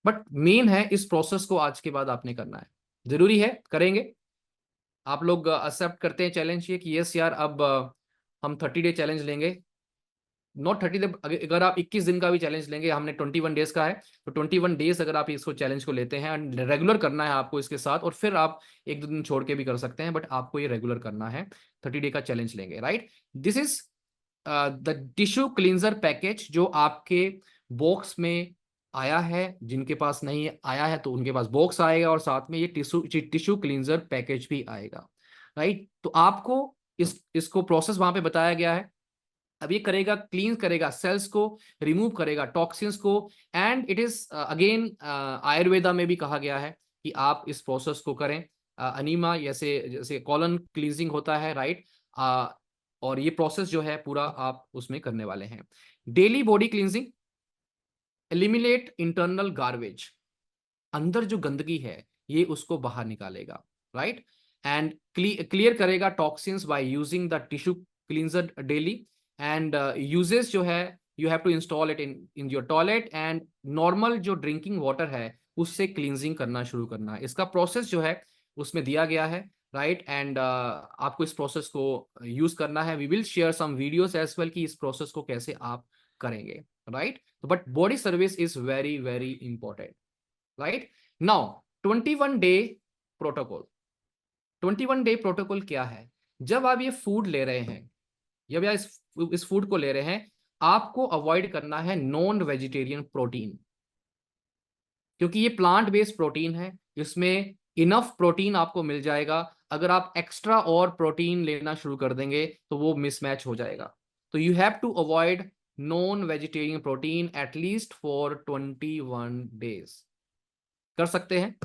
बट मेन है इस प्रोसेस को आज के बाद आपने करना है, जरूरी है, करेंगे। आप लोग एक्सेप्ट करते हैं चैलेंज ये कि यस यार, अब हम 30 डे चैलेंज लेंगे? नॉट 30 डे, अगर आप 21 दिन का भी चैलेंज लेंगे, हमने 21 डेज का है, तो 21 डेज अगर आप इसको चैलेंज को लेते हैं, रेगुलर करना है आपको इसके साथ, और फिर आप 1 2 दिन छोड़ के भी कर सकते हैं, बट आपको ये रेगुलर करना है। 30 डे का चैलेंज लेंगे, right? This is the tissue cleanser package, जो आपके बॉक्स में आया है। जिनके पास नहीं आया है तो उनके पास बॉक्स आएगा, और साथ में ये टिश्यू क्लींजर पैकेज भी आएगा, राइट? तो आपको इसको प्रोसेस वहां पे बताया गया है। अब ये करेगा, क्लीन करेगा सेल्स को, रिमूव करेगा टॉक्सिन्स को, and it is again Ayurveda में भी कहा गया है कि आप इस प्रोसेस को करें। अनीमा जैसे जैसे कॉलन क्लींजिंग होता है, राइट? और ये प्रोसेस जो है पूरा आप उसमें करने वाले हैं। Daily body cleansing, eliminate internal garbage, अंदर जो गंदगी है ये उसको बाहर निकालेगा, राइट? एंड क्लियर करेगा toxins by using the tissue cleanser daily. And uses जो है, you have to install it in your toilet, and normal जो ड्रिंकिंग वाटर है उससे क्लींजिंग करना शुरू करना है। इसका प्रोसेस जो है उसमें दिया गया है, राइट? एंड आपको इस प्रोसेस को यूज करना है। We will share some videos as well कि इस प्रोसेस को कैसे आप करेंगे, right? But body service is very very important, right? Now 21 day protocol. 21 day protocol क्या है? जब आप ये फूड ले रहे हैं, जब आप इस फूड को ले रहे हैं, आपको अवॉइड करना है नॉन वेजिटेरियन प्रोटीन, क्योंकि ये प्लांट बेस्ड प्रोटीन है। इसमें इनफ प्रोटीन आपको मिल जाएगा। अगर आप एक्स्ट्रा और प्रोटीन लेना शुरू कर देंगे तो वो मिसमैच हो जाएगा। तो you have to avoid non vegetarian protein at least for 21 days. कर सकते हैं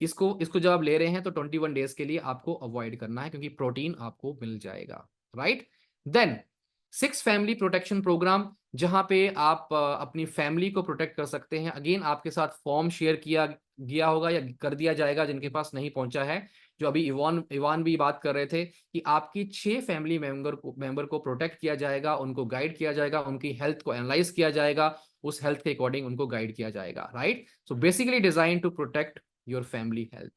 इसको इसको जब आप ले रहे हैं तो 21 डेज के लिए आपको अवॉइड करना है, क्योंकि प्रोटीन आपको मिल जाएगा, right? Then 6 family protection program, जहां पे आप अपनी फैमिली को प्रोटेक्ट कर सकते हैं। अगेन आपके साथ फॉर्म शेयर किया गया होगा या कर दिया जाएगा जिनके पास नहीं पहुंचा है। जो अभी इवान भी बात कर रहे थे कि आपकी 6 फैमिली मेंबर को प्रोटेक्ट किया जाएगा, उनको गाइड किया जाएगा, उनकी हेल्थ को एनालाइज किया जाएगा, उस हेल्थ के अकॉर्डिंग उनको गाइड किया जाएगा, right? So basically design to protect your family health.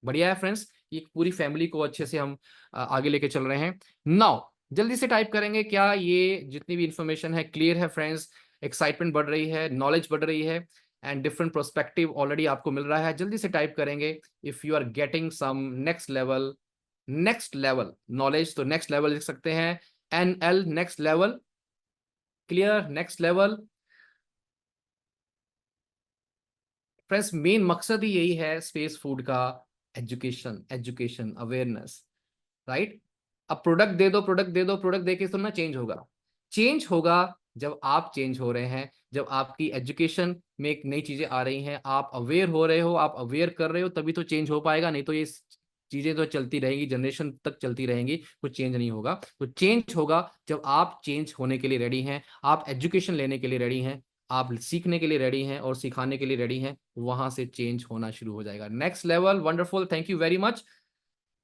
बढ़िया है फ्रेंड्स, ये पूरी फैमिली को अच्छे से हम आगे लेके चल रहे हैं। नाउ जल्दी से टाइप करेंगे। क्या ये जितनी भी इंफॉर्मेशन है क्लियर है फ्रेंड्स? एक्साइटमेंट बढ़ रही है, नॉलेज बढ़ रही है एंड डिफरेंट पर्सपेक्टिव ऑलरेडी आपको मिल रहा है। जल्दी से टाइप करेंगे if you are getting some next level knowledge. तो नेक्स्ट लेवल लिख सकते हैं NL, next level, clear, next level. Friends main मकसद ही यही है स्पेस फूड का, एजुकेशन अवेयरनेस, राइट? अब प्रोडक्ट दे दो, प्रोडक्ट दे दो, प्रोडक्ट देके तो ना चेंज होगा। चेंज होगा जब आप चेंज हो रहे हैं, जब आपकी एजुकेशन में एक नई चीजें आ रही हैं, आप अवेयर हो रहे हो, आप अवेयर कर रहे हो, तभी तो चेंज हो पाएगा। नहीं तो ये चीजें तो चलती रहेंगी, जनरेशन तक चलती रहेंगी, कुछ चेंज नहीं होगा। तो चेंज होगा जब आप चेंज होने के लिए रेडी हैं, आप एजुकेशन लेने के लिए रेडी हैं, आप सीखने के लिए रेडी हैं और सिखाने के लिए रेडी हैं, वहां से चेंज होना शुरू हो जाएगा। Next level, wonderful, thank you very much.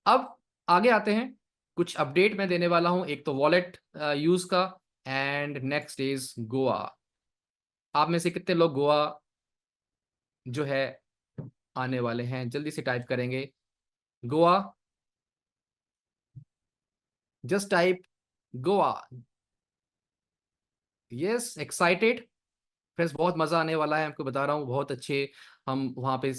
अब आगे आते हैं, कुछ अपडेट मैं देने वाला हूं। एक तो वॉलेट यूज का, एंड नेक्स्ट इज गोवा। आप में से कितने लोग गोवा जो है आने वाले हैं? जल्दी से टाइप करेंगे Goa, just type Goa. Yes, excited friends, बहुत मजा आने वाला है, आपको बता रहा हूँ। बहुत अच्छे हम वहाँ पे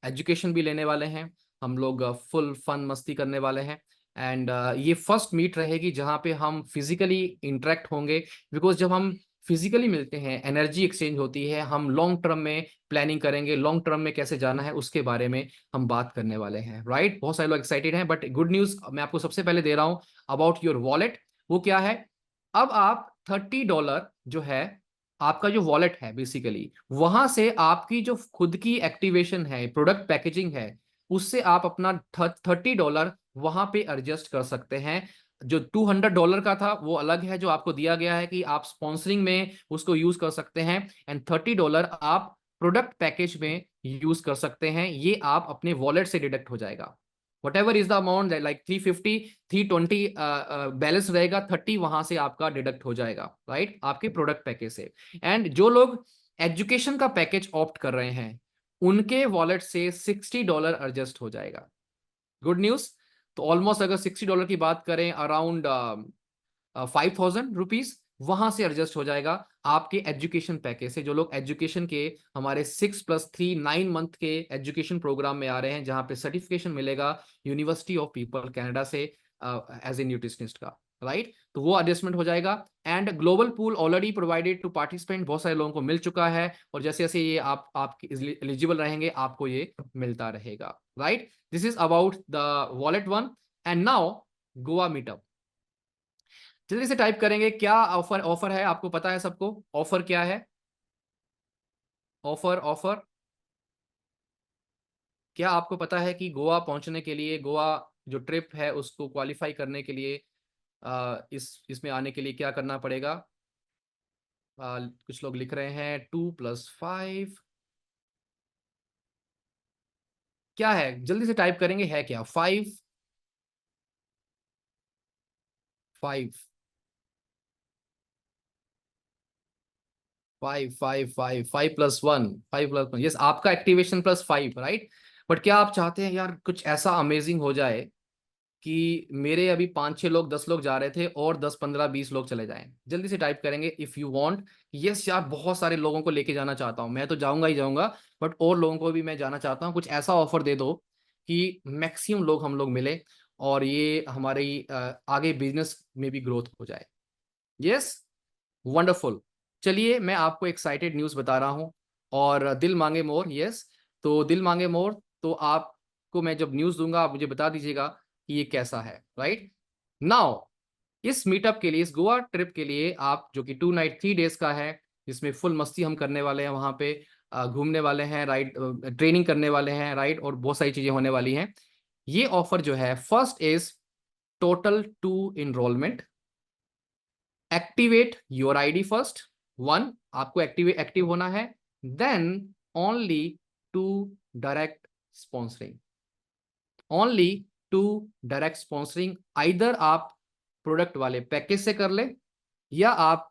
एजुकेशन भी लेने वाले हैं, हम लोग फुल फन मस्ती करने वाले हैं। एंड ये फर्स्ट मीट रहेगी जहाँ पे हम फिजिकली इंटरेक्ट होंगे, बिकॉज जब हम फिजिकली मिलते हैं एनर्जी एक्सचेंज होती है। हम लॉन्ग टर्म में प्लानिंग करेंगे, लॉन्ग टर्म में कैसे जाना है उसके बारे में हम बात करने वाले हैं, राइट? बहुत सारे लोग एक्साइटेड हैं, बट गुड न्यूज मैं आपको सबसे पहले दे रहा हूँ अबाउट योर वॉलेट। वो क्या है? अब आप $30 जो है आपका जो वॉलेट है, बेसिकली वहां से आपकी जो खुद की एक्टिवेशन है, प्रोडक्ट पैकेजिंग है, उससे आप अपना $30 वहां पे एडजस्ट कर सकते हैं। जो $200 का था वो अलग है, जो आपको दिया गया है कि आप स्पॉन्सरिंग में उसको यूज कर सकते हैं, एंड $30 आप प्रोडक्ट पैकेज में यूज कर सकते हैं। ये आप अपने वॉलेट से डिडक्ट हो जाएगा। What ever is the amount, like 350, 320 balance रहेगा, 30 वहां से आपका डिडक्ट हो जाएगा, राइट? आपके प्रोडक्ट पैकेज से। एंड जो लोग एजुकेशन का पैकेज ऑप्ट कर रहे हैं, उनके वॉलेट से $60 एडजस्ट हो जाएगा। Good news. तो ऑलमोस्ट अगर $60 की बात करें, अराउंड 5,000 रुपीज वहां से एडजस्ट हो जाएगा आपके एजुकेशन पैकेज से। जो लोग एजुकेशन के हमारे 6+3 9 मंथ के एजुकेशन प्रोग्राम में आ रहे हैं, जहां पे सर्टिफिकेशन मिलेगा यूनिवर्सिटी ऑफ पीपल कनाडा से एज ए न्यूट्रिशनिस्ट का, राइट? तो वो एडजस्टमेंट हो जाएगा। And global pool already provided to participant, बहुत सारे लोगों को मिल चुका है, और जैसे जैसे ये आप एलिजिबल रहेंगे आपको ये मिलता रहेगा, right? This is about the wallet one. And now Goa meetup. जल्दी से टाइप करेंगे क्या ऑफर है? आपको पता है सबको ऑफर क्या है? ऑफर क्या आपको पता है कि गोवा पहुंचने के लिए, गोवा जो ट्रिप है उसको क्वालिफाई करने के लिए, इसमें आने के लिए क्या करना पड़ेगा? कुछ लोग लिख रहे हैं 2+5 क्या है? जल्दी से टाइप करेंगे, है क्या? 5 5 5 5 5 5+1 5+1, यस, आपका एक्टिवेशन +5, राइट? बट क्या आप चाहते हैं यार कुछ ऐसा अमेजिंग हो जाए कि मेरे अभी 5-6 लोग 10 लोग जा रहे थे और 10-15-20 लोग चले जाएं? जल्दी से टाइप करेंगे इफ यू वांट। यस यार, बहुत सारे लोगों को लेके जाना चाहता हूं, मैं तो जाऊंगा ही जाऊंगा, बट और लोगों को भी मैं जाना चाहता हूं। कुछ ऐसा ऑफर दे दो कि मैक्सिमम लोग हम लोग मिले और ये हमारी आगे बिजनेस में भी ग्रोथ हो जाए। Yes, wonderful. चलिए मैं आपको एक्साइटेड न्यूज़ बता रहा हूँ, और दिल मांगे मोर। यस, तो दिल मांगे मोर, तो आपको मैं जब न्यूज़ दूंगा आप मुझे बता दीजिएगा कि ये कैसा है, राइट? नाउ इस मीटअप के लिए, इस गोवा ट्रिप के लिए, आप जो कि 2 नाइट 3 डेज का है, जिसमें फुल मस्ती हम करने वाले हैं, वहां पे घूमने वाले हैं, राइट? ट्रेनिंग करने वाले हैं, राइट? और बहुत सारी चीजें होने वाली हैं। ये ऑफर जो है, first is total 2 enrollment. Activate your ID first, 1 आपको एक्टिव होना है, then only 2 direct sponsoring, only 2 direct sponsoring. Either आप प्रोडक्ट वाले पैकेज से कर लें, या आप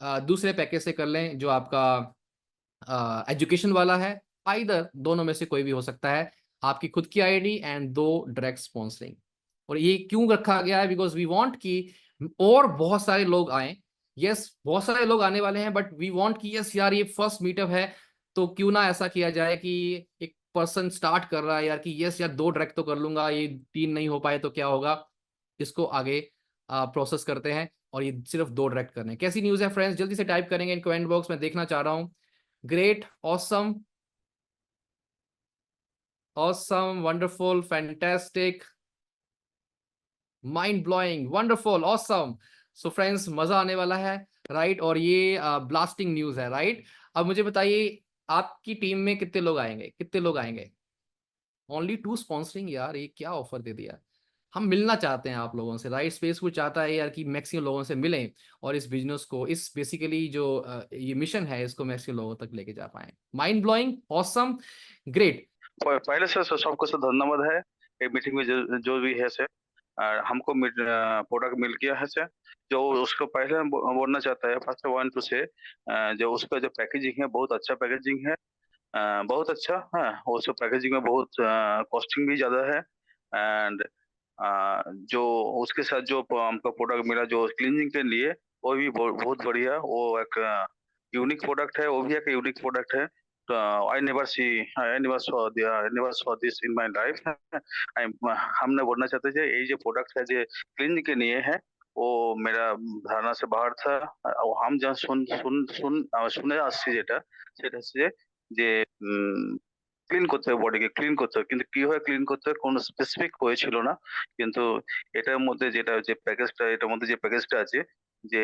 दूसरे पैकेज से कर लें जो आपका एजुकेशन वाला है। आइदर दोनों में से कोई भी हो सकता है। आपकी खुद की आईडी एंड 2 डायरेक्ट स्पॉन्सरिंग। और ये क्यों रखा गया है? बिकॉज वी वांट कि और बहुत सारे लोग आए। यस, बहुत सारे लोग आने वाले हैं, बट वी वांट कि यस यार, ये फर्स्ट मीटअप है, तो क्यों ना ऐसा किया जाए कि एक पर्सन स्टार्ट कर रहा है यार कि यस यार, 2 डायरेक्ट तो कर लूंगा, ये 3 नहीं हो पाए तो क्या होगा, इसको आगे प्रोसेस करते हैं, और ये सिर्फ 2 डायरेक्ट करने हैं। कैसी न्यूज़ है फ्रेंड्स? जल्दी से टाइप करेंगे इन कमेंट बॉक्स में, देखना चाह रहा हूँ। Great, awesome, awesome, wonderful, fantastic, mind blowing, wonderful, awesome. So friends, मजा आने वाला है, राइट? और ये ब्लास्टिंग न्यूज़ है, राइट? अब मुझे बताइए, आपकी टीम में कितने लोग आएंगे? कितने लोग आएंगे? ओनली 2 स्पॉन्सरिंग, यार ये क्या ऑफर दे दिया। हम मिलना चाहते हैं आप लोगों से, राइट? स्पेस फूड चाहता है यार कि मैक्सिमम लोगों से मिलें, और इस बिजनेस को, इस बेसिकली जो ये मिशन है, इसको मैक्सिमम लोगों तक लेके जा पाए। Mind blowing, awesome, great. पहले से सबको से धन्यवाद है, ये मीटिंग में जो भी है से हमको प्रोडक्ट मिल गया है से, जो उसको पहले हम बोलना चाहता है, फर्स्ट वन टू से जो उसका जो पैकेजिंग है, बहुत अच्छा पैकेजिंग है, बहुत अच्छा है। उसको पैकेजिंग में बहुत कॉस्टिंग भी ज्यादा है, एंड जो उसके साथ जो हमको प्रोडक्ट मिला जो क्लीनिंग के लिए, वो भी बहुत बढ़िया, वो एक यूनिक प्रोडक्ट है, वो भी एक यूनिक प्रोडक्ट है। I never saw this in my life. हमने बोलना चाहते थे ये जो प्रोडक्ट है जो क्लीनिंग के लिए है, वो मेरा धारणा से बाहर था। और हम जहाँ শুনে আসছি যেটা, সেটা হচ্ছে যে ক্লিন করতে হবে, বডিকে ক্লিন করতে হবে, কিন্তু কিভাবে ক্লিন করতে হবে কোনো স্পেসিফিক ওয়ে ছিল না। কিন্তু এটার মধ্যে যেটা যে প্যাকেজটা, এটার মধ্যে যে প্যাকেজটা আছে, যে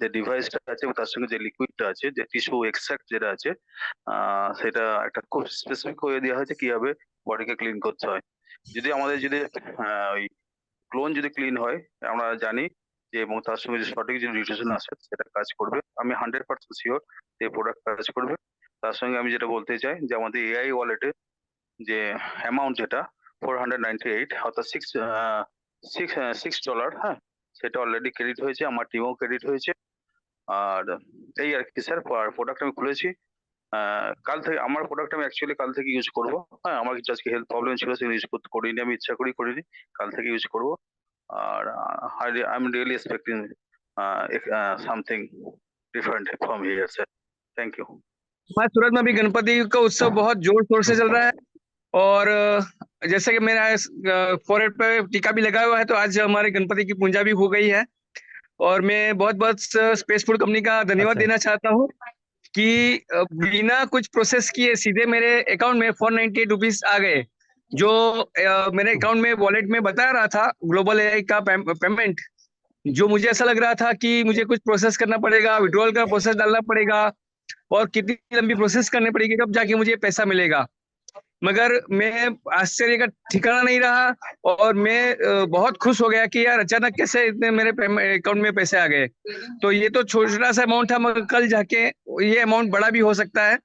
যে ডিভাইসটা আছে এবং তার সঙ্গে যে লিকুইডটা আছে, যে টিস্যু এক্সট্রাক্ট যেটা আছে, সেটা একটা খুব স্পেসিফিক ওয়ে দেওয়া হয়েছে কিভাবে বডিকে ক্লিন করতে হয়। যদি আমাদের যদি ওই ক্লোন যদি ক্লিন হয়, আমরা জানি যে, এবং তার সঙ্গে যে সঠিক যে নিউট্রিশন আছে সেটা কাজ করবে। আমি 100% শিওর যে প্রোডাক্ট কাজ করবে। তার সঙ্গে আমি যেটা বলতে চাই যে আমাদের এআই ওয়ালেটে যে অ্যামাউন্ট যেটা 498 অর্থাৎ $6, হ্যাঁ, সেটা অলরেডি ক্রেডিট হয়েছে, আমার টিমও ক্রেডিট হয়েছে। আর এই আর কি স্যার, প্রোডাক্ট আমি খুলেছি। কাল থেকে আমার প্রোডাক্ট আমি অ্যাকচুয়ালি কাল থেকে ইউজ করবো। হ্যাঁ, আমার কিছু আজকে হেলথ প্রবলেম ছিল, সেগুলো ইউজ করতে করিনি, আমি ইচ্ছা করেই করিনি। কাল থেকে ইউজ করবো। और I'm really expecting something different from here, sir. Thank you. हमारे सूरत में भी गणपति का उत्सव बहुत जोर शोर से चल रहा है, और जैसे कि मेरा फोरहेड पे टीका भी लगा हुआ है, तो आज हमारे गणपति की पूजा भी हो गई है। और मैं बहुत बहुत स्पेस फूड कंपनी का धन्यवाद देना चाहता हूँ कि बिना कुछ प्रोसेस किए सीधे मेरे अकाउंट में 498 रुपीज आ गए, जो मेरे अकाउंट में वॉलेट में बता रहा था ग्लोबल एआई का पेमेंट। जो मुझे ऐसा लग रहा था कि मुझे कुछ प्रोसेस करना पड़ेगा, विड्रॉल का प्रोसेस डालना पड़ेगा, और कितनी लंबी प्रोसेस करनी पड़ेगी, तब जाके मुझे पैसा मिलेगा। मगर मैं आश्चर्य का ठिकाना नहीं रहा, और मैं बहुत खुश हो गया कि यार अचानक कैसे इतने मेरे अकाउंट में पैसे आ गए। तो ये तो छोटा सा अमाउंट था, मगर कल जाके ये अमाउंट बड़ा भी हो सकता है।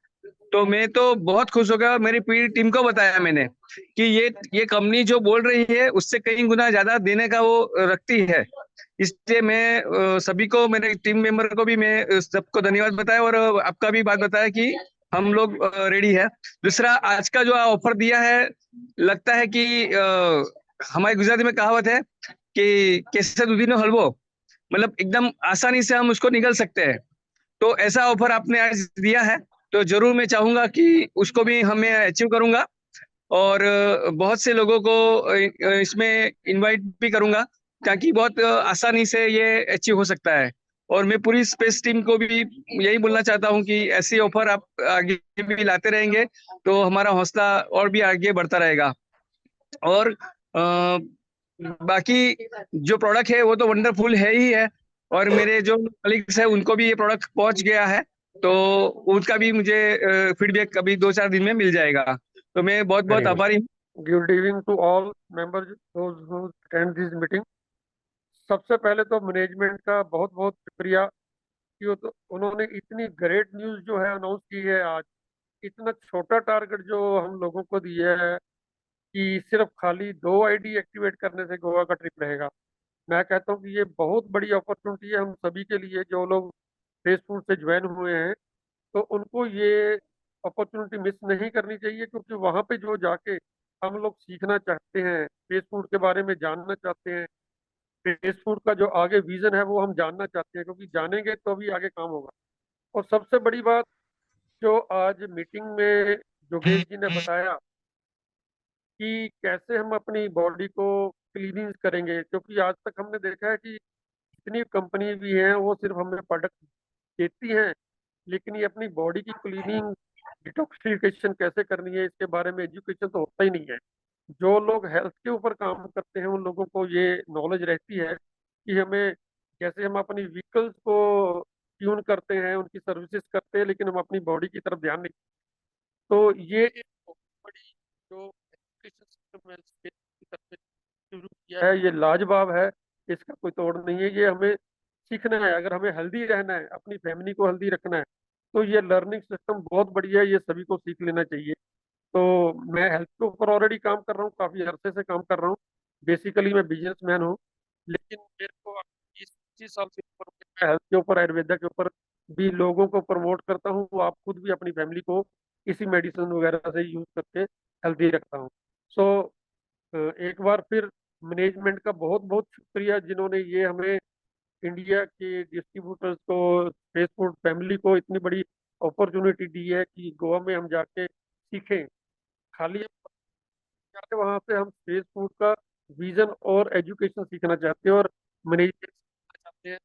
तो मैं तो बहुत खुश हो गया। मेरी पूरी टीम को बताया मैंने कि ये कंपनी जो बोल रही है उससे कई गुना ज्यादा देने का वो रखती है। इसलिए मैं सभी को, मेरे टीम मेंबर को भी मैं सबको धन्यवाद बताया, और आपका भी बात बताया कि हम लोग रेडी है। दूसरा, आज का जो ऑफर दिया है, लगता है कि हमारी गुजराती में कहावत है कि कैसे दूधी नो हलवो, मतलब एकदम आसानी से हम उसको निकल सकते हैं। तो ऐसा ऑफर आपने आज दिया है, तो जरूर मैं चाहूंगा कि उसको भी हमें अचीव करूंगा, और बहुत से लोगों को इसमें इनवाइट भी करूंगा, ताकि बहुत आसानी से ये अचीव हो सकता है। और मैं पूरी स्पेस टीम को भी यही बोलना चाहता हूं कि ऐसी ऑफर आप आगे भी लाते रहेंगे, तो हमारा हौसला और भी आगे बढ़ता रहेगा। और बाकी जो प्रोडक्ट है वो तो वंडरफुल है ही है, और मेरे जो कलीग्स है उनको भी ये प्रोडक्ट पहुंच गया है, तो उसका भी मुझे फीडबैक अभी 2-4 दिन में मिल जाएगा। तो मैं बहुत बहुत Very good. आभारी हूँ। Good evening to all members those who attend this meeting. सबसे पहले तो मैनेजमेंट का बहुत बहुत शुक्रिया कि तो उन्होंने इतनी ग्रेट न्यूज़ जो है अनाउंस की है आज। इतना छोटा टारगेट जो हम लोगों को दिया है कि सिर्फ खाली 2 आईडी एक्टिवेट करने से गोवा का ट्रिप रहेगा। मैं कहता हूँ कि ये बहुत बड़ी अपॉर्चुनिटी है हम सभी के लिए, जो लोग फेस फूड से ज्वाइन हुए हैं, तो उनको ये अपॉर्चुनिटी मिस नहीं करनी चाहिए, क्योंकि वहाँ पे जो जाके हम लोग सीखना चाहते हैं, फेस फूड के बारे में जानना चाहते हैं, फेस फूड का जो आगे विजन है वो हम जानना चाहते हैं, क्योंकि जानेंगे तो भी आगे काम होगा। और सबसे बड़ी बात जो आज मीटिंग में योगेश जी ने बताया कि कैसे हम अपनी बॉडी को क्लीनिंग करेंगे, क्योंकि आज तक हमने देखा है कि जितनी कंपनी भी हैं वो सिर्फ हमें प्रोडक्ट देती हैं, लेकिन ये अपनी बॉडी की क्लीनिंग, डिटॉक्सिफिकेशन कैसे करनी है इसके बारे में एजुकेशन तो होता ही नहीं है। जो लोग हेल्थ के ऊपर काम करते हैं उन लोगों को ये नॉलेज रहती है कि हमें, जैसे हम अपनी व्हीकल्स को ट्यून करते हैं, उनकी सर्विसेज करते हैं, लेकिन हम अपनी बॉडी की तरफ ध्यान नहीं। तो ये एक बहुत बड़ी जो एजुकेशन सिस्टम है स्टेट की तरफ से शुरू किया है, ये लाजवाब है, इसका कोई तोड़ नहीं है। ये हमें सीखना है, अगर हमें हेल्दी रहना है, अपनी फैमिली को हेल्दी रखना है, तो ये लर्निंग सिस्टम बहुत बढ़िया है, ये सभी को सीख लेना चाहिए। तो मैं हेल्थ के ऊपर ऑलरेडी काम कर रहा हूँ, काफी अरसे से काम कर रहा हूँ। बेसिकली मैं बिजनेसमैन हूँ, लेकिन मेरे को 20-25 साल से ऊपर हो गए, मैं हेल्थ के ऊपर, आयुर्वेदा के ऊपर भी लोगों को प्रमोट करता हूँ। आप खुद भी अपनी फैमिली को इसी मेडिसिन वगैरह से यूज करके हेल्दी रखता हूँ। सो एक बार फिर मैनेजमेंट का बहुत बहुत शुक्रिया, जिन्होंने ये हमें इंडिया के डिस्ट्रीब्यूटर्स को, फेस फूड फैमिली को इतनी बड़ी अपॉर्चुनिटी दी है कि गोवा में हम जाके सीखें। खाली हम जाते वहां से हम फेस फूड का विजन और एजुकेशन सीखना चाहते हैं और मैनेजमेंट सीखना चाहते हैं।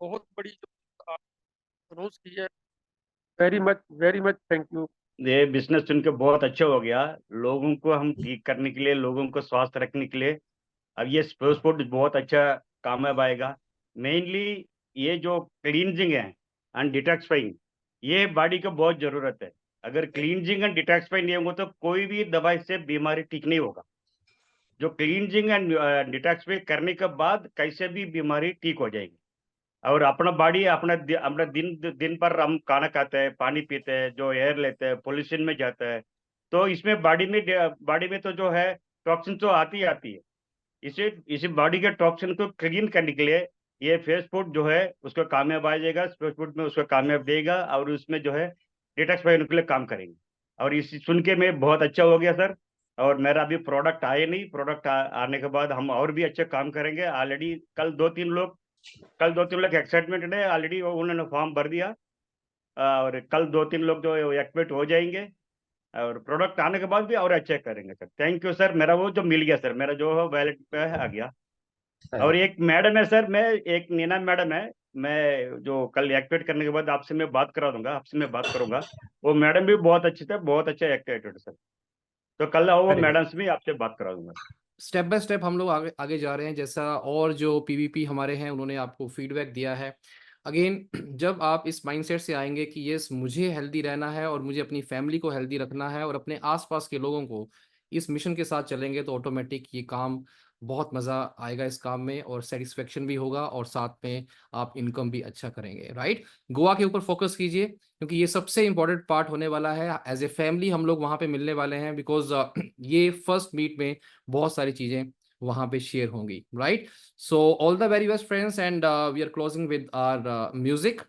बहुत बड़ी जो अनाउंस की है, वेरी मच थैंक यू। ये बिजनेस सुन के बहुत अच्छा हो गया। लोगों को हम ठीक करने के लिए, लोगों को स्वस्थ रखने के लिए अब ये स्पोर्ट बहुत अच्छा कामयाब आएगा। मेनली ये जो क्लींजिंग है एंड डिटॉक्सिफाइंग, ये बॉडी को बहुत जरूरत है। अगर क्लींजिंग एंड डिटॉक्सिफाइंग नहीं होगा तो कोई भी दवाई से बीमारी ठीक नहीं होगा। जो क्लींजिंग एंड डिटॉक्सिफाई करने के बाद कैसे भी बीमारी ठीक हो जाएगी। और अपना बॉडी अपना दिन दिन पर हम खाना खाते हैं, पानी पीते हैं, जो एयर लेते हैं, पोल्यूशन में जाता है, तो इसमें बॉडी में तो जो है टॉक्सिन तो आती है। इसी बॉडी के टॉक्सिन को क्लीन करने के लिए ये फेस फूड जो है उसको कामयाब आ जाएगा, फेस फूड में उसको कामयाब देगा और उसमें जो है डिटॉक्सिफाई होने के लिए काम करेंगे। और इसी सुन के मैं बहुत अच्छा हो गया सर। और मेरा अभी प्रोडक्ट आए नहीं, प्रोडक्ट आने के बाद हम और भी अच्छे काम करेंगे। ऑलरेडी कल दो तीन लोग एक्साइटमेंट है, ऑलरेडी उन्होंने फॉर्म भर दिया और कल 2-3 लोग जो एक्टिवेट हो जाएंगे और प्रोडक्ट आने के बाद भी और अच्छे करेंगे सर। Thank you sir. मेरा वो जो मिल गया सर, मेरा जो है वैलेट पे आ गया। और एक मैडम है सर, एक नीना मैडम है, मैं जो कल एक्टिवेट करने के बाद आपसे मैं बात करूंगा। वो मैडम भी बहुत अच्छे थे, बहुत अच्छे एक्टिवेटेड सर। तो कल वो मैडम से भी आपसे बात करा दूंगा। स्टेप बाय स्टेप हम लोग आगे आगे जा रहे हैं, जैसा और जो पीवीपी हमारे हैं उन्होंने आपको फीडबैक दिया है। अगेन जब आप इस माइंडसेट से आएंगे कि यस मुझे हेल्दी रहना है और मुझे अपनी फैमिली को हेल्दी रखना है और अपने आसपास के लोगों को इस मिशन के साथ चलेंगे, तो ऑटोमेटिक ये काम बहुत मज़ा आएगा इस काम में और सेटिस्फेक्शन भी होगा और साथ में आप इनकम भी अच्छा करेंगे। राइट, गोवा के ऊपर फोकस कीजिए क्योंकि ये सबसे इंपॉर्टेंट पार्ट होने वाला है। एज ए फैमिली हम लोग वहाँ पे मिलने वाले हैं बिकॉज ये फर्स्ट मीट में बहुत सारी चीज़ें वहाँ पे शेयर होंगी। Right, so all the very best friends and we are closing with our music.